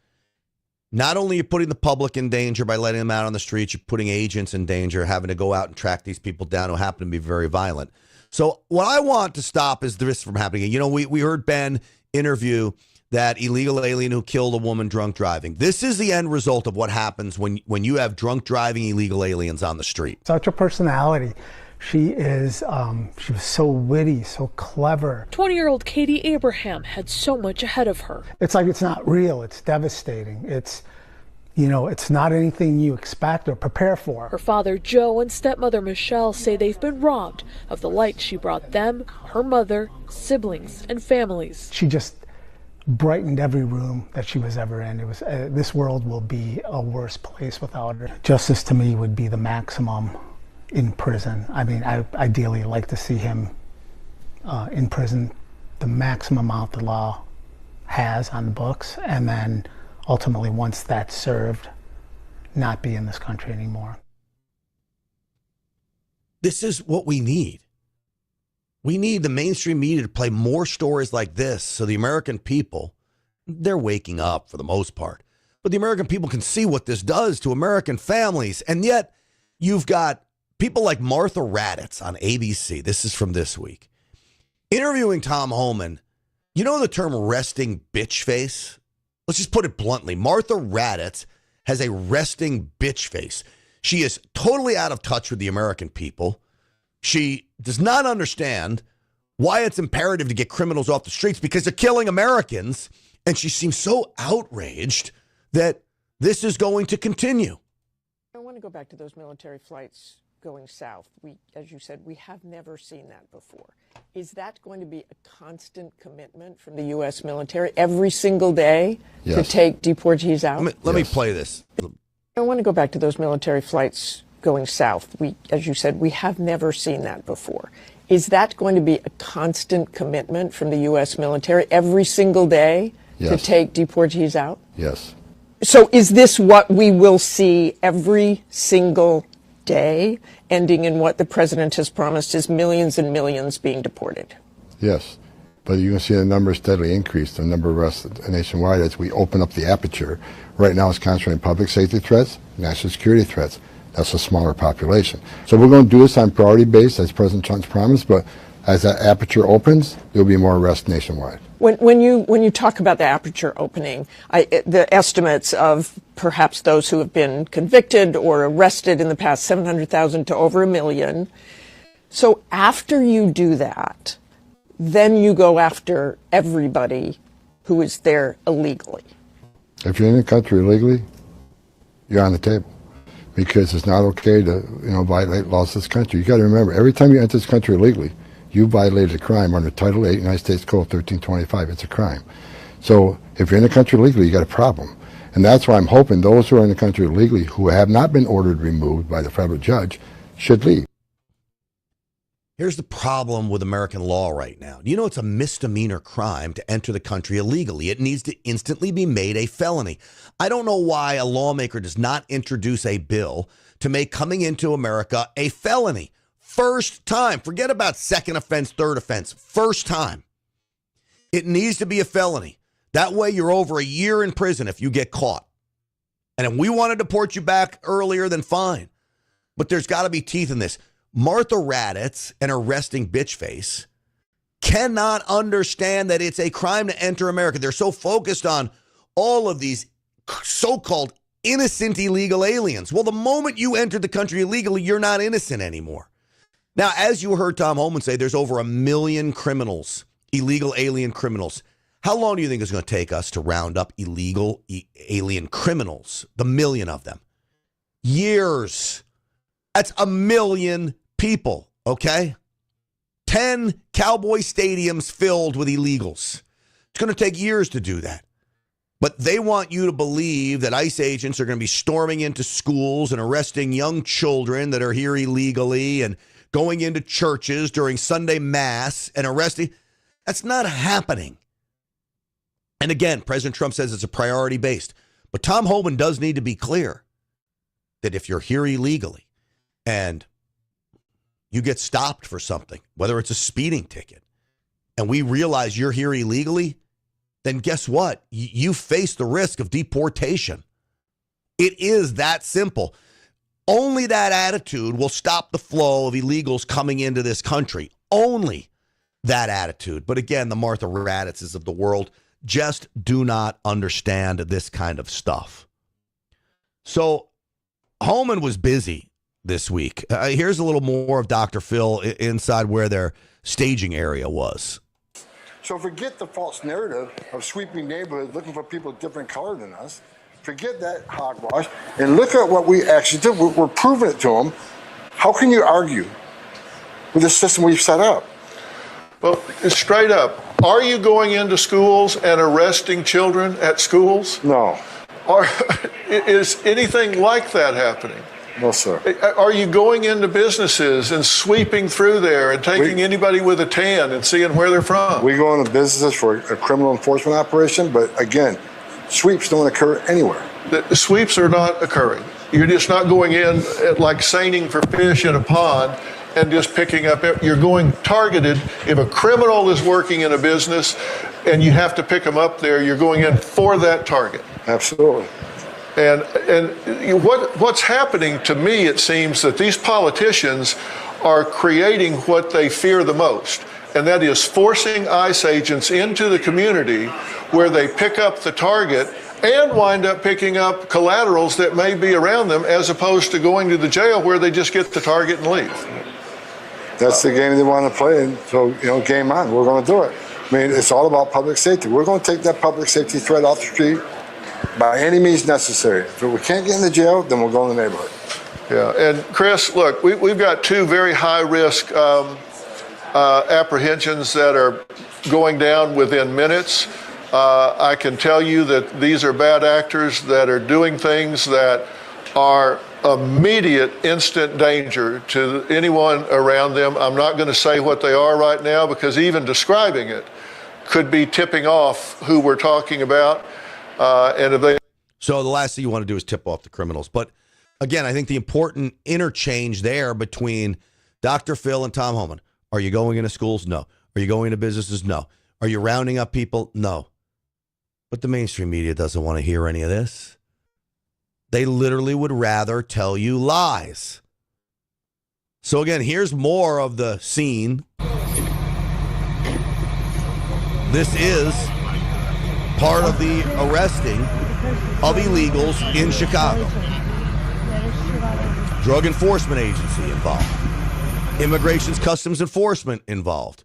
Not only are you putting the public in danger by letting them out on the streets, you're putting agents in danger, having to go out and track these people down who happen to be very violent. So what I want to stop is this from happening. You know, we heard Ben interview that illegal alien who killed a woman drunk driving. This is the end result of what happens when you have drunk driving illegal aliens on the street. Such a personality. She was so witty, so clever. 20-year-old Katie Abraham had so much ahead of her. It's like it's not real. It's devastating. It's not anything you expect or prepare for. Her father, Joe, and stepmother, Michelle, say they've been robbed of the light she brought them, her mother, siblings, and families. She just brightened every room that she was ever in. It was this world will be a worse place without her. Justice to me would be the maximum in prison. I mean, I ideally like to see him in prison, the maximum amount the law has on the books, and then ultimately, once that's served, not be in this country anymore. This is what we need. We need the mainstream media to play more stories like this so the American people, they're waking up for the most part, but the American people can see what this does to American families. And yet you've got people like Martha Raddatz on ABC, this is from this week, interviewing Tom Homan. You know the term resting bitch face? Let's just put it bluntly. Martha Raddatz has a resting bitch face. She is totally out of touch with the American people. She does not understand why it's imperative to get criminals off the streets because they're killing Americans. And she seems so outraged that this is going to continue. I want to go back to those military flights going south. As you said, we have never seen that before. Is that going to be a constant commitment from the U.S. military every single day to take deportees out? Let me play this. I want to go back to those military flights going south. As you said, we have never seen that before. Is that going to be a constant commitment from the U.S. military every single day to take deportees out? Yes. So is this what we will see every single day, ending in what the president has promised is millions and millions being deported? Yes. But you can see the numbers steadily increase, the number of arrests nationwide as we open up the aperture. Right now it's concentrating public safety threats, national security threats. That's a smaller population. So we're going to do this on priority base, as President Trump's promised, but as that aperture opens, there'll be more arrests nationwide. When you talk about the aperture opening, the estimates of perhaps those who have been convicted or arrested in the past, 700,000 to over 1 million. So after you do that, then you go after everybody who is there illegally. If you're in the country illegally, you're on the table. Because it's not okay to, violate laws of this country. You got to remember, every time you enter this country illegally, you violated a crime under Title 8, United States Code 1325. It's a crime. So if you're in the country illegally, you got a problem. And that's why I'm hoping those who are in the country illegally, who have not been ordered removed by the federal judge, should leave. Here's the problem with American law right now. You know, it's a misdemeanor crime to enter the country illegally. It needs to instantly be made a felony. I don't know why a lawmaker does not introduce a bill to make coming into America a felony. First time. Forget about second offense, third offense. First time. It needs to be a felony. That way you're over a year in prison if you get caught. And if we want to deport you back earlier, then fine. But there's got to be teeth in this. Martha Raddatz and her resting bitch face cannot understand that it's a crime to enter America. They're so focused on all of these so-called innocent illegal aliens. Well, the moment you entered the country illegally, you're not innocent anymore. Now, as you heard Tom Homan say, there's over 1 million criminals, illegal alien criminals. How long do you think it's going to take us to round up illegal alien criminals, the million of them? Years. That's 1 million people, okay? 10 Cowboy stadiums filled with illegals. It's going to take years to do that. But they want you to believe that ICE agents are going to be storming into schools and arresting young children that are here illegally and going into churches during Sunday Mass and arresting. That's not happening. And again, President Trump says it's a priority based. But Tom Homan does need to be clear that if you're here illegally and you get stopped for something, whether it's a speeding ticket, and we realize you're here illegally, then guess what? You face the risk of deportation. It is that simple. Only that attitude will stop the flow of illegals coming into this country. Only that attitude. But again, the Martha Raddatzes of the world just do not understand this kind of stuff. So Homan was busy this week. Here's a little more of Dr. Phil inside where their staging area was. So forget the false narrative of sweeping neighborhoods looking for people different color than us. Forget that hogwash and look at what we actually did. We're proving it to them. How can you argue with the system we've set up? Well, straight up, are you going into schools and arresting children at schools? No. Is anything like that happening? No, sir. Are you going into businesses and sweeping through there and taking anybody with a tan and seeing where they're from? We go into businesses for a criminal enforcement operation, but again, sweeps don't occur anywhere. The sweeps are not occurring. You're just not going in like seining for fish in a pond and just picking up. You're going targeted. If a criminal is working in a business and you have to pick them up there, you're going in for that target. Absolutely. And what's happening to me, it seems that these politicians are creating what they fear the most, and that is forcing ICE agents into the community where they pick up the target and wind up picking up collaterals that may be around them, as opposed to going to the jail where they just get the target and leave. That's the game they want to play, and so, game on. We're going to do it. I mean, it's all about public safety. We're going to take that public safety threat off the street by any means necessary. If we can't get in the jail, then we'll go in the neighborhood. Yeah, and Chris, look, we've got two very high-risk apprehensions that are going down within minutes. I can tell you that these are bad actors that are doing things that are immediate, instant danger to anyone around them. I'm not going to say what they are right now because even describing it could be tipping off who we're talking about. So the last thing you want to do is tip off the criminals. But again, I think the important interchange there between Dr. Phil and Tom Homan. Are you going into schools? No. Are you going into businesses? No. Are you rounding up people? No. But the mainstream media doesn't want to hear any of this. They literally would rather tell you lies. So again, here's more of the scene. This is part of the arresting of illegals in Chicago. Drug Enforcement Agency involved. Immigration's Customs Enforcement involved.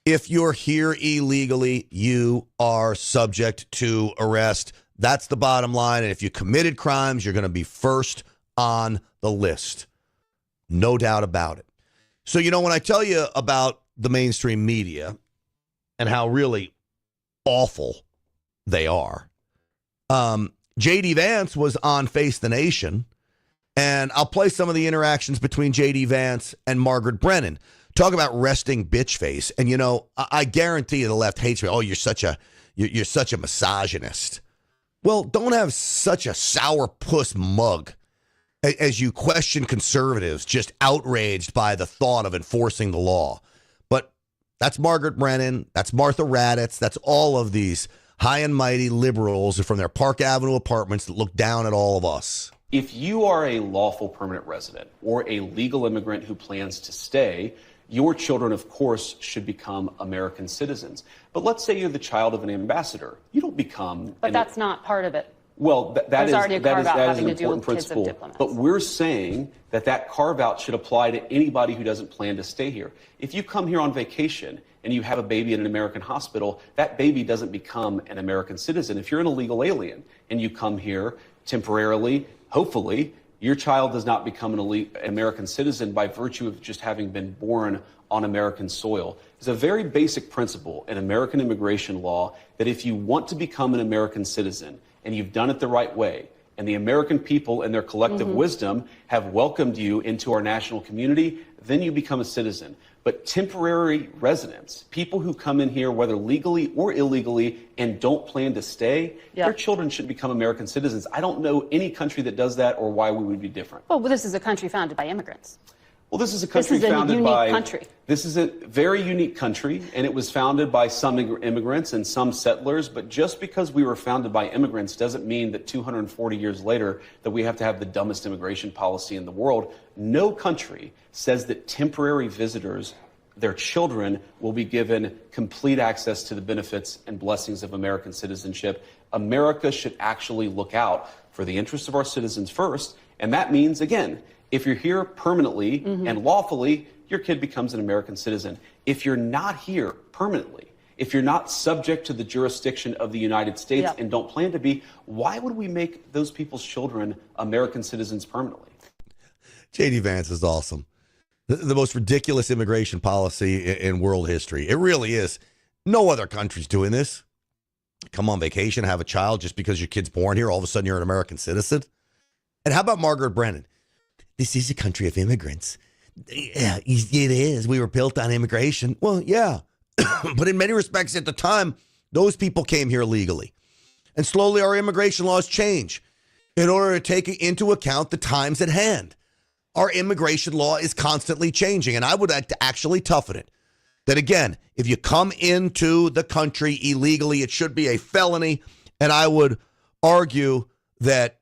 If you're here illegally, you are subject to arrest. That's the bottom line. And if you committed crimes, you're going to be first on the list. No doubt about it. So, when I tell you about the mainstream media and how really awful they are, J.D. Vance was on Face the Nation, and I'll play some of the interactions between J.D. Vance and Margaret Brennan. Talk about resting bitch face. And, I guarantee you the left hates me. Oh, you're such a misogynist. Well, don't have such a sourpuss mug as you question conservatives just outraged by the thought of enforcing the law. But that's Margaret Brennan. That's Martha Raddatz. That's all of these high and mighty liberals from their Park Avenue apartments that look down at all of us. If you are a lawful permanent resident or a legal immigrant who plans to stay, your children, of course, should become American citizens. But let's say you're the child of an ambassador. You don't become... But that's not part of it. Well, that is already a carve-out having an to do important with kids of principle. diplomats. But we're saying that carve-out should apply to anybody who doesn't plan to stay here. If you come here on vacation and you have a baby in an American hospital, that baby doesn't become an American citizen. If you're an illegal alien and you come here temporarily, hopefully, Your child does not become an American citizen by virtue of just having been born on American soil. It's a very basic principle in American immigration law that if you want to become an American citizen and you've done it the right way, and the American people in their collective wisdom have welcomed you into our national community, then you become a citizen. But temporary residents, people who come in here, whether legally or illegally, and don't plan to stay, their children should become American citizens. I don't know any country that does that or why we would be different. Well, this is a country founded by immigrants. Well, this is a country founded by... This is a very unique country, and it was founded by some immigrants and some settlers, but just because we were founded by immigrants doesn't mean that 240 years later that we have to have the dumbest immigration policy in the world. No country says that temporary visitors, their children, will be given complete access to the benefits and blessings of American citizenship. America should actually look out for the interests of our citizens first, and that means, again, if you're here permanently and lawfully, your kid becomes an American citizen. If you're not here permanently, if you're not subject to the jurisdiction of the United States and don't plan to be, why would we make those people's children American citizens permanently? J.D. Vance is awesome. The most ridiculous immigration policy in world history. It really is. No other country's doing this. Come on vacation, have a child just because your kid's born here, all of a sudden you're an American citizen. And how about Margaret Brennan? This is a country of immigrants. Yeah, it is. We were built on immigration. Well, yeah. But in many respects at the time, those people came here legally. And slowly our immigration laws change in order to take into account the times at hand. Our immigration law is constantly changing, and I would like to actually toughen it. That again, if you come into the country illegally, it should be a felony. And I would argue that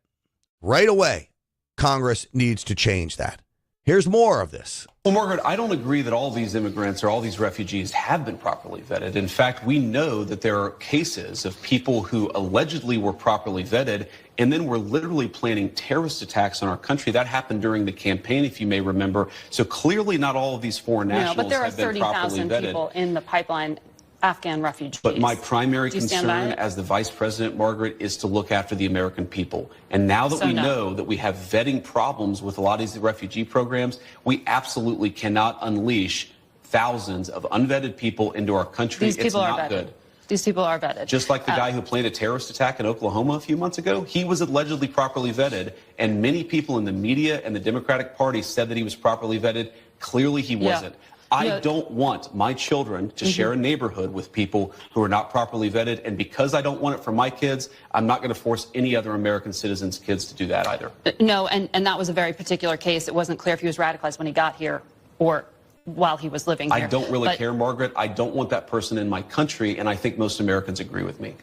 right away, Congress needs to change that. Here's more of this. Well, Margaret, I don't agree that all these immigrants or all these refugees have been properly vetted. In fact, we know that there are cases of people who allegedly were properly vetted and then were literally planning terrorist attacks on our country. That happened during the campaign, if you may remember. So clearly not all of these foreign nationals have been properly vetted. But there are 30,000 people in the pipeline, Afghan refugees. But my primary concern as the vice president, Margaret, is to look after the American people. And now that we know that we have vetting problems with a lot of these refugee programs, we absolutely cannot unleash thousands of unvetted people into our country. These people are vetted. Good. These people are vetted. Just like the guy who planned a terrorist attack in Oklahoma a few months ago, he was allegedly properly vetted. And many people in the media and the Democratic Party said that he was properly vetted. Clearly he wasn't. I don't want my children to share a neighborhood with people who are not properly vetted. And because I don't want it for my kids, I'm not going to force any other American citizens' kids to do that either. No, and that was a very particular case. It wasn't clear if he was radicalized when he got here or while he was living here. I don't really care, Margaret. I don't want that person in my country, and I think most Americans agree with me.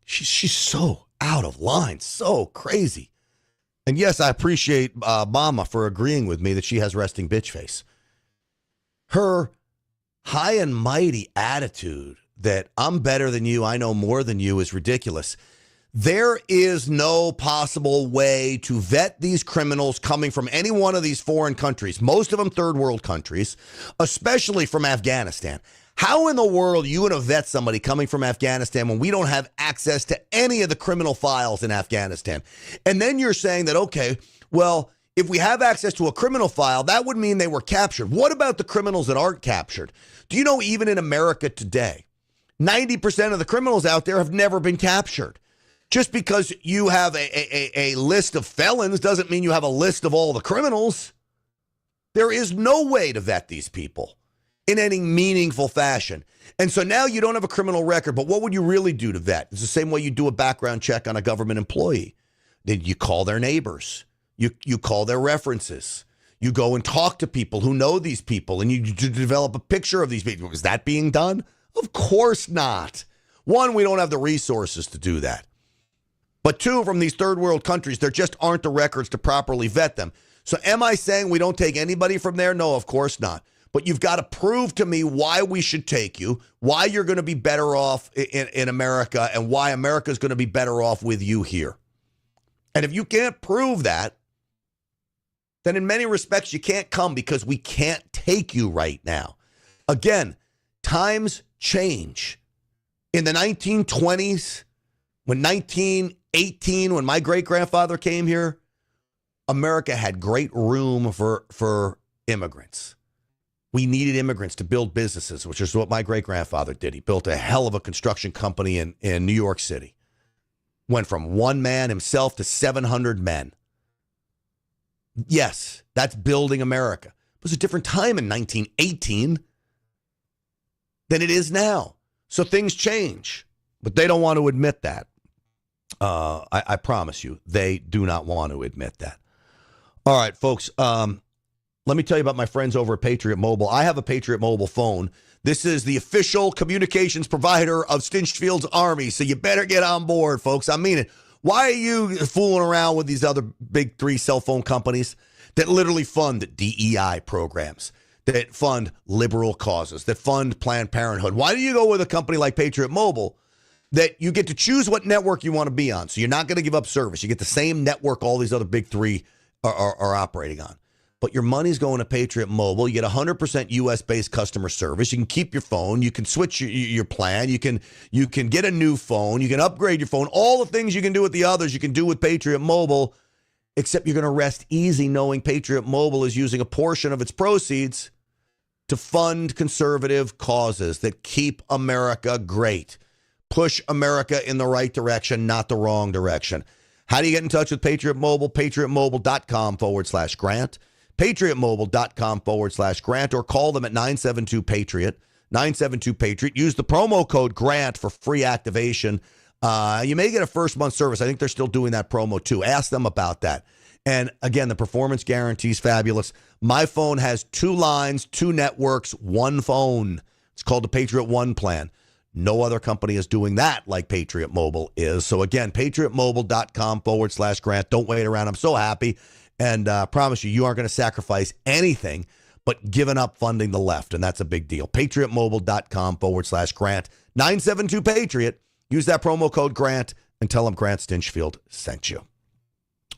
She's so out of line, so crazy. And yes, I appreciate Mama for agreeing with me that she has resting bitch face. Her high and mighty attitude that I'm better than you, I know more than you is ridiculous. There is no possible way to vet these criminals coming from any one of these foreign countries, most of them third world countries, especially from Afghanistan. How in the world are you going to vet somebody coming from Afghanistan when we don't have access to any of the criminal files in Afghanistan? And then you're saying that, okay, well, if we have access to a criminal file, that would mean they were captured. What about the criminals that aren't captured? Do you know even in America today, 90% of the criminals out there have never been captured? Just because you have a list of felons doesn't mean you have a list of all the criminals. There is no way to vet these people in any meaningful fashion. And so now you don't have a criminal record, but what would you really do to vet? It's the same way you do a background check on a government employee. Then you call their neighbors. You call their references. You go and talk to people who know these people, and you develop a picture of these people. Is that being done? Of course not. One, we don't have the resources to do that. But two, from these third world countries, there just aren't the records to properly vet them. So am I saying we don't take anybody from there? No, of course not. But you've got to prove to me why we should take you, why you're going to be better off in America, and why America is going to be better off with you here. And if you can't prove that, then in many respects you can't come because we can't take you right now. Again, times change. In the 1920s, when my great-grandfather came here, America had great room for immigrants. We needed immigrants to build businesses, which is what my great-grandfather did. He built a hell of a construction company in New York City. Went from one man himself to 700 men. Yes, that's building America. It was a different time in 1918 than it is now. So things change, but they don't want to admit that. I promise you, they do not want to admit that. All right, folks, let me tell you about my friends over at Patriot Mobile. I have a Patriot Mobile phone. This is the official communications provider of Stinchfield's Army, so you better get on board, folks. I mean it. Why are you fooling around with these other big three cell phone companies that literally fund DEI programs, that fund liberal causes, that fund Planned Parenthood? Why do you go with a company like Patriot Mobile that you get to choose what network you want to be on? So you're not going to give up service. You get the same network all these other big three are operating on. But your money's going to Patriot Mobile. You get 100% U.S.-based customer service. You can keep your phone. You can switch your plan. You can get a new phone. You can upgrade your phone. All the things you can do with the others, you can do with Patriot Mobile, except you're going to rest easy knowing Patriot Mobile is using a portion of its proceeds to fund conservative causes that keep America great. Push America in the right direction, not the wrong direction. How do you get in touch with Patriot Mobile? PatriotMobile.com/Grant. PatriotMobile.com/Grant, or call them at 972-PATRIOT, 972-PATRIOT. Use the promo code GRANT for free activation. You may get a first month service. I think they're still doing that promo too. Ask them about that. And again, the performance guarantee is fabulous. My phone has 2 lines, 2 networks, 1 phone. It's called the Patriot One plan. No other company is doing that like Patriot Mobile is. So again, PatriotMobile.com/Grant. Don't wait around. I'm so happy. And I promise you aren't going to sacrifice anything but giving up funding the left. And that's a big deal. PatriotMobile.com/Grant. 972-PATRIOT. Use that promo code GRANT and tell them Grant Stinchfield sent you.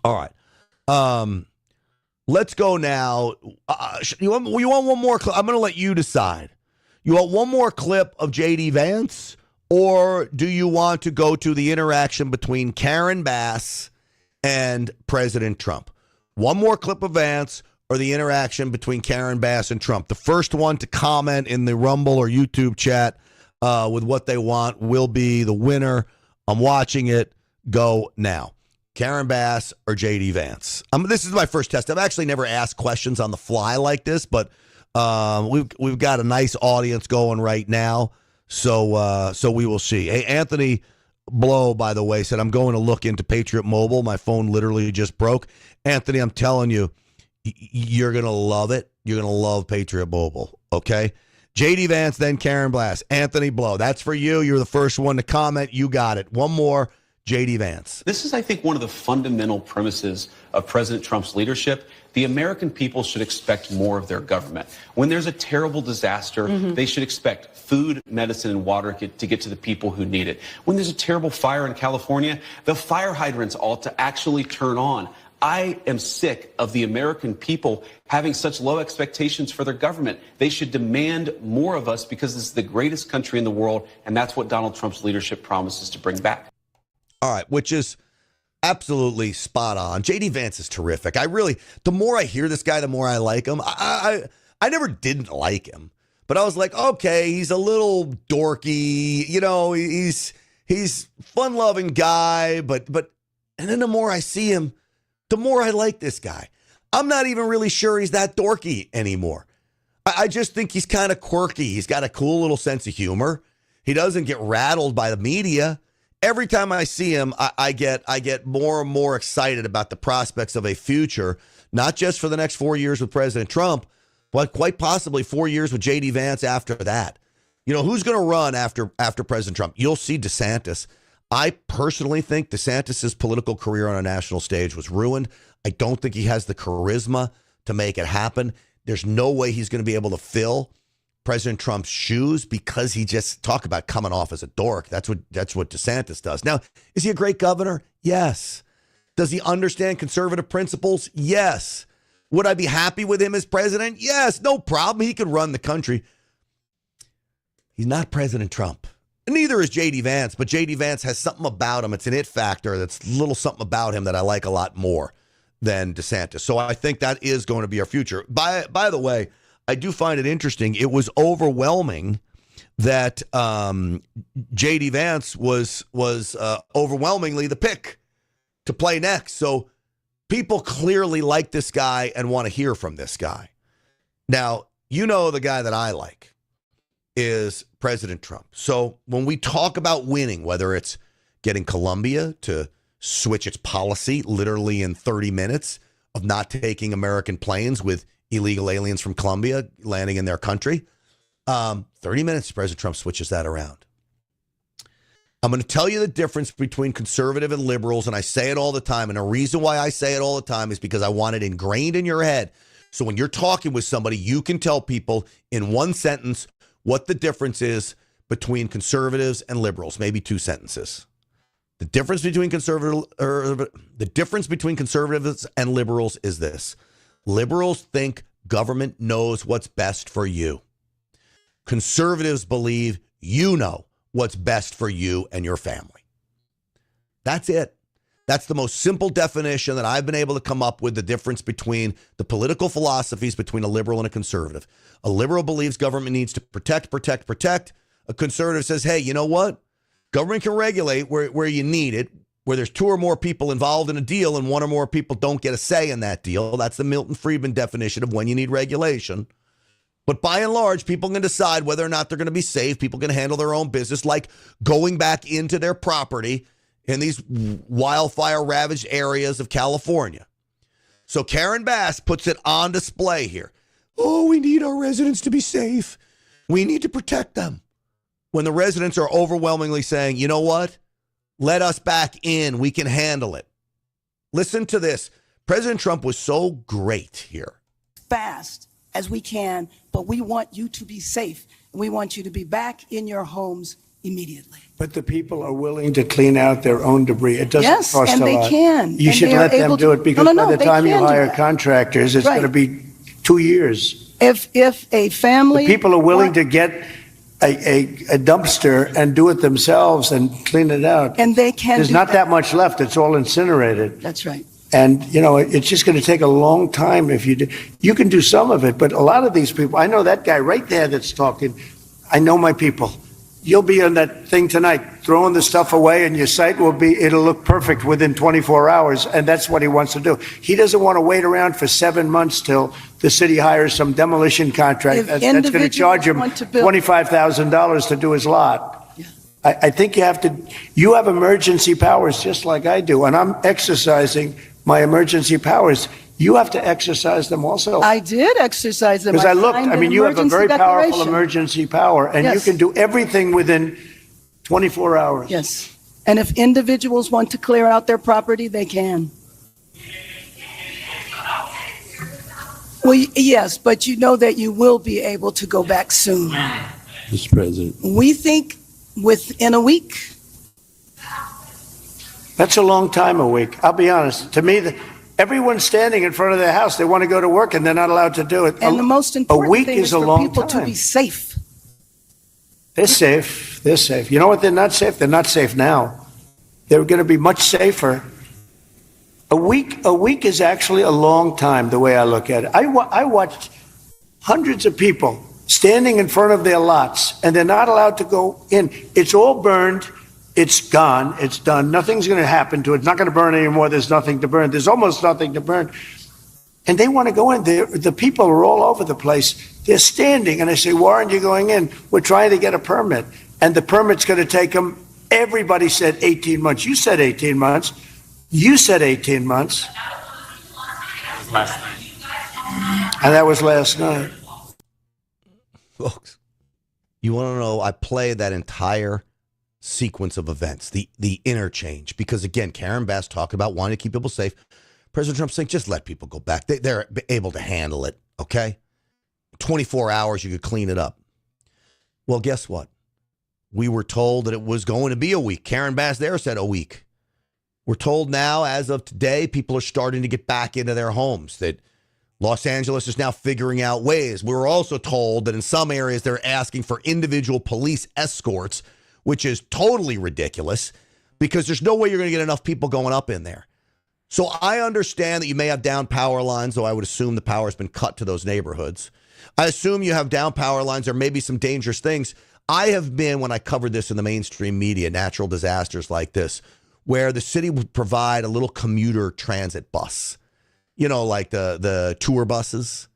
All right. Let's go now. You want one more clip? I'm going to let you decide. You want one more clip of J.D. Vance, or do you want to go to the interaction between Karen Bass and President Trump? One more clip of Vance or the interaction between Karen Bass and Trump. The first one to comment in the Rumble or YouTube chat with what they want will be the winner. I'm watching it. Go now. Karen Bass or J.D. Vance? This is my first test. I've actually never asked questions on the fly like this, but we've got a nice audience going right now. So we will see. Hey, Anthony Blow, by the way, said, I'm going to look into Patriot Mobile. My phone literally just broke. Anthony, I'm telling you, you're going to love it. You're going to love Patriot Mobile, okay? J.D. Vance, then Karen Bass. Anthony Blow, that's for you. You're the first one to comment. You got it. One more, J.D. Vance. This is, I think, one of the fundamental premises of President Trump's leadership. The American people should expect more of their government. When there's a terrible disaster, they should expect food, medicine, and water to get to the people who need it. When there's a terrible fire in California, the fire hydrants ought to actually turn on. I am sick of the American people having such low expectations for their government. They should demand more of us because this is the greatest country in the world, and that's what Donald Trump's leadership promises to bring back. All right, which is absolutely spot on. J.D. Vance is terrific. The more I hear this guy, the more I like him. I never didn't like him, but I was like, okay, he's a little dorky. You know, he's fun-loving guy, but and then the more I see him, the more I like this guy. I'm not even really sure he's that dorky anymore. I just think he's kind of quirky. He's got a cool little sense of humor. He doesn't get rattled by the media. Every time I see him, I get more and more excited about the prospects of a future, not just for the next 4 years with President Trump, but quite possibly 4 years with J.D. Vance after that. You know, who's going to run after President Trump? You'll see DeSantis. I personally think DeSantis' political career on a national stage was ruined. I don't think he has the charisma to make it happen. There's no way he's going to be able to fill President Trump's shoes because he just talk about coming off as a dork. That's what DeSantis does. Now, is he a great governor? Yes. Does he understand conservative principles? Yes. Would I be happy with him as president? Yes, no problem. He could run the country. He's not President Trump. Neither is J.D. Vance, but J.D. Vance has something about him. It's an it factor. That's a little something about him that I like a lot more than DeSantis. So I think that is going to be our future. By the way, I do find it interesting. It was overwhelming that J.D. Vance was overwhelmingly the pick to play next. So people clearly like this guy and want to hear from this guy. Now, you know the guy that I like is President Trump. So when we talk about winning, whether it's getting Colombia to switch its policy literally in 30 minutes of not taking American planes with illegal aliens from Colombia landing in their country, 30 minutes, President Trump switches that around. I'm going to tell you the difference between conservative and liberals, and I say it all the time. And the reason why I say it all the time is because I want it ingrained in your head. So when you're talking with somebody, you can tell people in one sentence what the difference is between conservatives and liberals, maybe two sentences. The difference between conservatives and liberals is this. Liberals think government knows what's best for you. Conservatives believe you know what's best for you and your family. That's it. That's the most simple definition that I've been able to come up with, the difference between the political philosophies between a liberal and a conservative. A liberal believes government needs to protect. A conservative says, hey, you know what? Government can regulate where you need it, where there's two or more people involved in a deal and one or more people don't get a say in that deal. That's the Milton Friedman definition of when you need regulation. But by and large, people can decide whether or not they're going to be safe. People can handle their own business, like going back into their property in these wildfire-ravaged areas of California. So Karen Bass puts it on display here. Oh, we need our residents to be safe. We need to protect them. When the residents are overwhelmingly saying, you know what? Let us back in. We can handle it. Listen to this. President Trump was so great here. Fast as we can, but we want you to be safe. We want you to be back in your homes immediately. But the people are willing to clean out their own debris. It doesn't cost a lot. Yes, and they can. You should let them do it, because by the time you hire contractors, it's Right. going to be 2 years. If a family... The people are willing to get a dumpster and do it themselves and clean it out. And they can There's do not that. that much left. It's all incinerated. That's right. And, you know, it's just going to take a long time if you do. You can do some of it, but a lot of these people, I know that guy right there that's talking. I know my people. You'll be on that thing tonight, throwing the stuff away, and your site it'll look perfect within 24 hours. And that's what he wants to do. He doesn't want to wait around for 7 months till the city hires some demolition contract that's going to charge him $25,000 to do his lot. Yeah. I think you have emergency powers just like I do. And I'm exercising my emergency powers. You have to exercise them also. I did exercise them. Because I looked, signed I mean, an you have a emergency very powerful declaration. emergency power, and you Yes. can do everything within 24 hours. Yes. And if individuals want to clear out their property, they can. Well, yes, but you know that you will be able to go back soon. Mr. President. We think within a week. That's a long time, a week. I'll be honest. To me, everyone's standing in front of their house. They want to go to work, and they're not allowed to do it. And the most a important week thing is is a for long people time. to be safe. They're safe. They're safe. You know what? They're not safe. They're not safe now. They're going to be much safer. A week is actually a long time, the way I look at it. I watched hundreds of people standing in front of their lots, and they're not allowed to go in. It's all burned. It's gone. It's done. Nothing's going to happen to it. It's not going to burn anymore. There's nothing to burn. There's almost nothing to burn. And they want to go in. The people are all over the place. They're standing. And I say, why aren't you going in? We're trying to get a permit. And the permit's going to take them. Everybody said 18 months. You said 18 months. You said 18 months. Last night. And that was last night. Folks, you want to know, I played that entire sequence of events, the interchange, because again, Karen Bass talked about wanting to keep people safe. President Trump saying, just let people go back. They're able to handle it, okay? 24 hours, you could clean it up. Well, guess what? We were told that it was going to be a week. Karen Bass there said a week. We're told now, as of today, people are starting to get back into their homes, that Los Angeles is now figuring out ways. We were also told that in some areas they're asking for individual police escorts, which is totally ridiculous because there's no way you're going to get enough people going up in there. So I understand that you may have down power lines, though I would assume the power's been cut to those neighborhoods. I assume you have down power lines. There may be some dangerous things. I have been, when I covered this in the mainstream media, natural disasters like this, where the city would provide a little commuter transit bus, like the tour buses.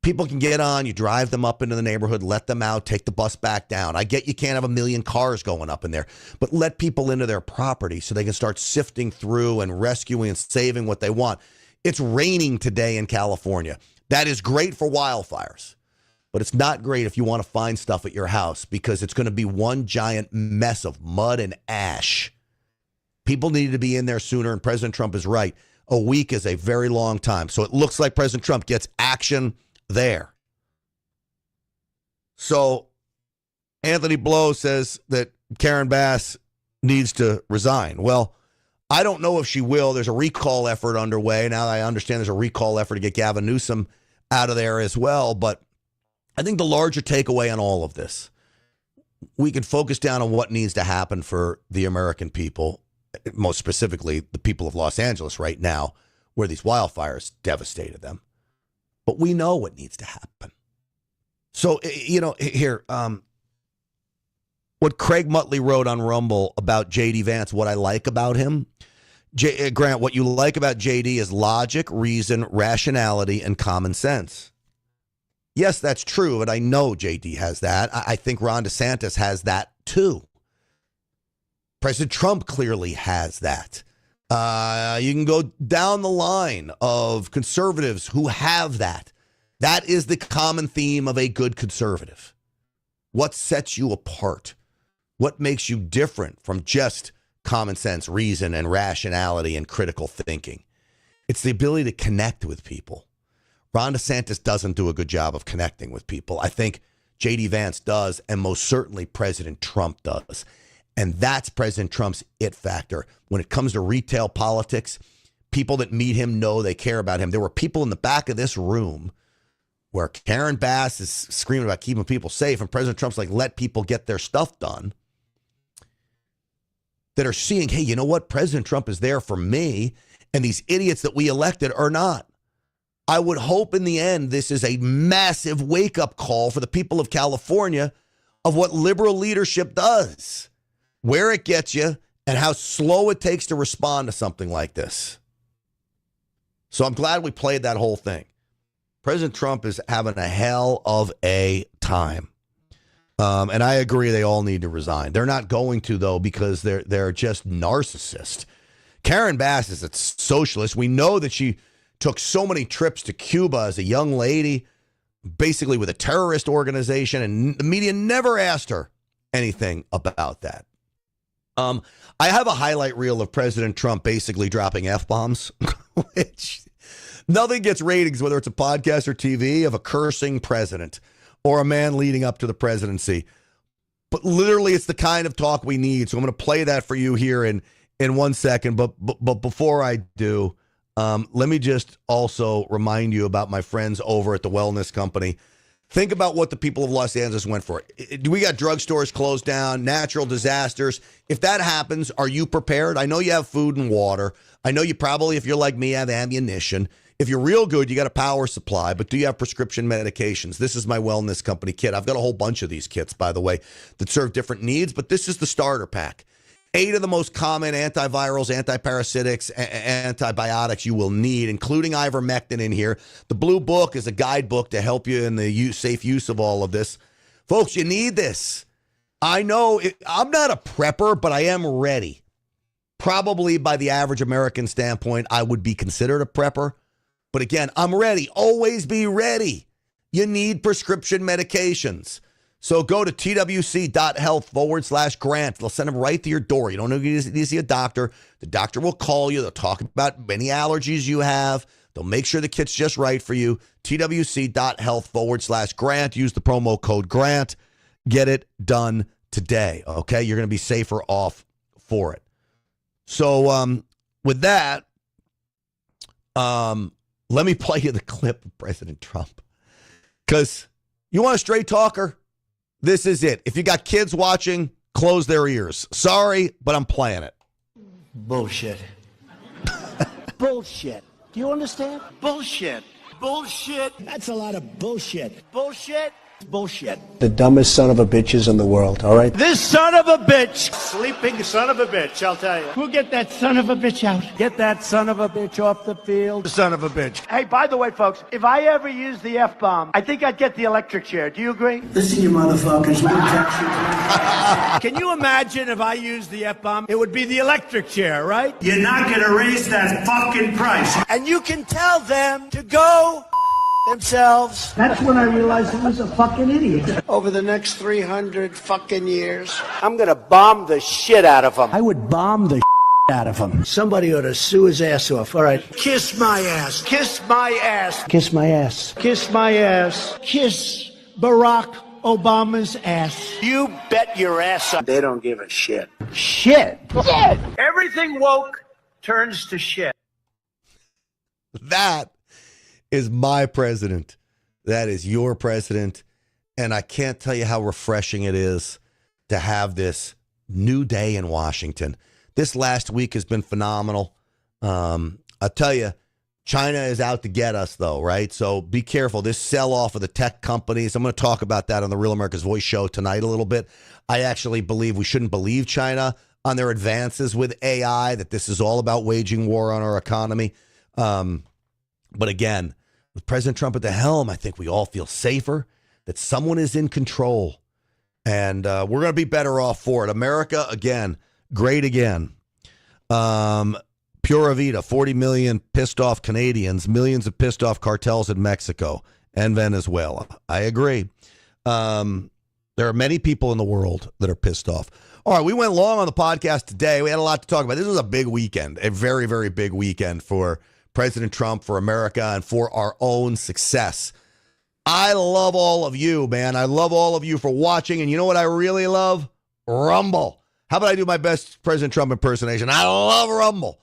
People can get on, you drive them up into the neighborhood, let them out, take the bus back down. I get you can't have a million cars going up in there, but let people into their property so they can start sifting through and rescuing and saving what they want. It's raining today in California. That is great for wildfires, but it's not great if you want to find stuff at your house because it's going to be one giant mess of mud and ash. People need to be in there sooner, and President Trump is right. A week is a very long time. So it looks like President Trump gets action there. So Anthony Blow says that Karen Bass needs to resign. Well, I don't know if she will. There's a recall effort underway. Now I understand there's a recall effort to get Gavin Newsom out of there as well. But I think the larger takeaway on all of this, we can focus down on what needs to happen for the American people, most specifically the people of Los Angeles right now, where these wildfires devastated them. But we know what needs to happen. So, here, what Craig Muttley wrote on Rumble about J.D. Vance, what I like about him, Grant, what you like about J.D. is logic, reason, rationality, and common sense. Yes, that's true, but I know J.D. has that. I think Ron DeSantis has that too. President Trump clearly has that. You can go down the line of conservatives who have that. That is the common theme of a good conservative. What sets you apart? What makes you different from just common sense, reason, and rationality and critical thinking? It's the ability to connect with people. Ron DeSantis doesn't do a good job of connecting with people. I think J.D. Vance does, and most certainly President Trump does. And that's President Trump's it factor. When it comes to retail politics, people that meet him know they care about him. There were people in the back of this room where Karen Bass is screaming about keeping people safe, and President Trump's like, let people get their stuff done, that are seeing, hey, you know what? President Trump is there for me, and these idiots that we elected are not. I would hope in the end this is a massive wake-up call for the people of California of what liberal leadership does, where it gets you, and how slow it takes to respond to something like this. So I'm glad we played that whole thing. President Trump is having a hell of a time. And I agree they all need to resign. They're not going to, though, because they're just narcissists. Karen Bass is a socialist. We know that she took so many trips to Cuba as a young lady, basically with a terrorist organization, and the media never asked her anything about that. I have a highlight reel of President Trump basically dropping F-bombs, which nothing gets ratings, whether it's a podcast or TV, of a cursing president or a man leading up to the presidency. But literally, it's the kind of talk we need. So I'm going to play that for you here in 1 second. But before I do, let me just also remind you about my friends over at the Wellness Company. Think about what the people of Los Angeles went for. We got drugstores closed down, natural disasters. If that happens, are you prepared? I know you have food and water. I know you probably, if you're like me, have ammunition. If you're real good, you got a power supply, but do you have prescription medications? This is my Wellness Company kit. I've got a whole bunch of these kits, by the way, that serve different needs, but this is the starter pack. 8 of the most common antivirals, antiparasitics, antibiotics you will need, including ivermectin in here. The Blue Book is a guidebook to help you in the safe use of all of this. Folks, you need this. I know I'm not a prepper, but I am ready. Probably by the average American standpoint, I would be considered a prepper. But again, I'm ready. Always be ready. You need prescription medications. So go to twc.health/grant. They'll send them right to your door. You don't need to see a doctor. The doctor will call you. They'll talk about any allergies you have. They'll make sure the kit's just right for you. twc.health/grant. Use the promo code GRANT. Get it done today, okay? You're going to be safer off for it. So with that, let me play you the clip of President Trump. Because you want a straight talker? This is it. If you got kids watching, close their ears. Sorry, but I'm playing it. Bullshit. bullshit. Do you understand? Bullshit. Bullshit. That's a lot of bullshit. Bullshit. Bullshit. The dumbest son of a bitches in the world, all right? This son of a bitch. Sleeping son of a bitch, I'll tell you. We'll get that son of a bitch out. Get that son of a bitch off the field. Son of a bitch. Hey, by the way, folks, if I ever use the F-bomb, I think I'd get the electric chair. Do you agree? Listen, you motherfuckers. Can you imagine if I used the F-bomb? It would be the electric chair, right? You're not going to raise that fucking price. And you can tell them to go themselves. That's when I realized I was a fucking idiot. Over the next 300 fucking years, I'm gonna bomb the shit out of them. I would bomb the shit out of them. Somebody ought to sue his ass off. All right. Kiss my ass. Kiss my ass. Kiss my ass. Kiss my ass. Kiss Barack Obama's ass. You bet your ass up. They don't give a shit. Shit. Shit. Everything woke turns to shit. That is my president. That is your president. And I can't tell you how refreshing it is to have this new day in Washington. This last week has been phenomenal. I'll tell you, China is out to get us, though, right? So be careful. This sell-off of the tech companies, I'm going to talk about that on the Real America's Voice show tonight a little bit. I actually believe we shouldn't believe China on their advances with AI, that this is all about waging war on our economy. But again, with President Trump at the helm, I think we all feel safer, that someone is in control, and we're going to be better off for it. America, again, great again. Pura Vida, 40 million pissed off Canadians, millions of pissed off cartels in Mexico and Venezuela. I agree. There are many people in the world that are pissed off. All right, we went long on the podcast today. We had a lot to talk about. This was a big weekend, a very, very big weekend for President Trump, for America, and for our own success. I love all of you, man. I love all of you for watching. And you know what I really love? Rumble. How about I do my best President Trump impersonation? I love Rumble.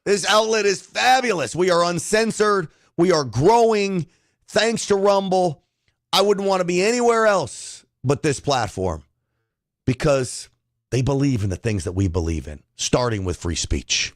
This outlet is fabulous. We are uncensored. We are growing thanks to Rumble. I wouldn't want to be anywhere else but this platform, because they believe in the things that we believe in, starting with free speech.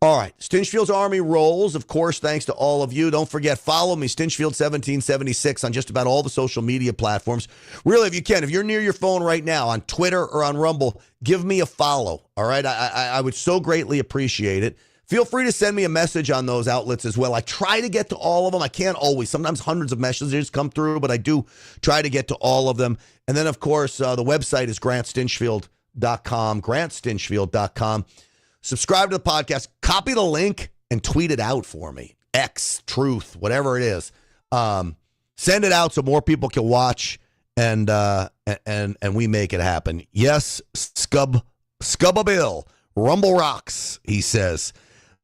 All right, Stinchfield's Army rolls, of course, thanks to all of you. Don't forget, follow me, Stinchfield1776, on just about all the social media platforms. Really, if you can, if you're near your phone right now, on Twitter or on Rumble, give me a follow, all right? I would so greatly appreciate it. Feel free to send me a message on those outlets as well. I try to get to all of them. I can't always. Sometimes hundreds of messages come through, but I do try to get to all of them. And then, of course, the website is GrantStinchfield.com, GrantStinchfield.com. Subscribe to the podcast, copy the link, and tweet it out for me. X, Truth, whatever it is. Send it out so more people can watch, and we make it happen. Yes, Scubba Bill, Rumble rocks, he says.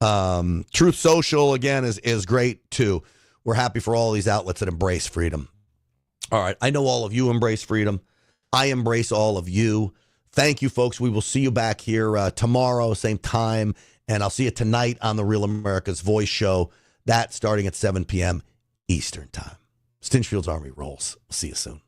Truth Social, again, is great, too. We're happy for all these outlets that embrace freedom. All right, I know all of you embrace freedom. I embrace all of you. Thank you, folks. We will see you back here tomorrow, same time, and I'll see you tonight on the Real America's Voice show. That starting at 7 p.m. Eastern time. Stinchfield's Army rolls. See you soon.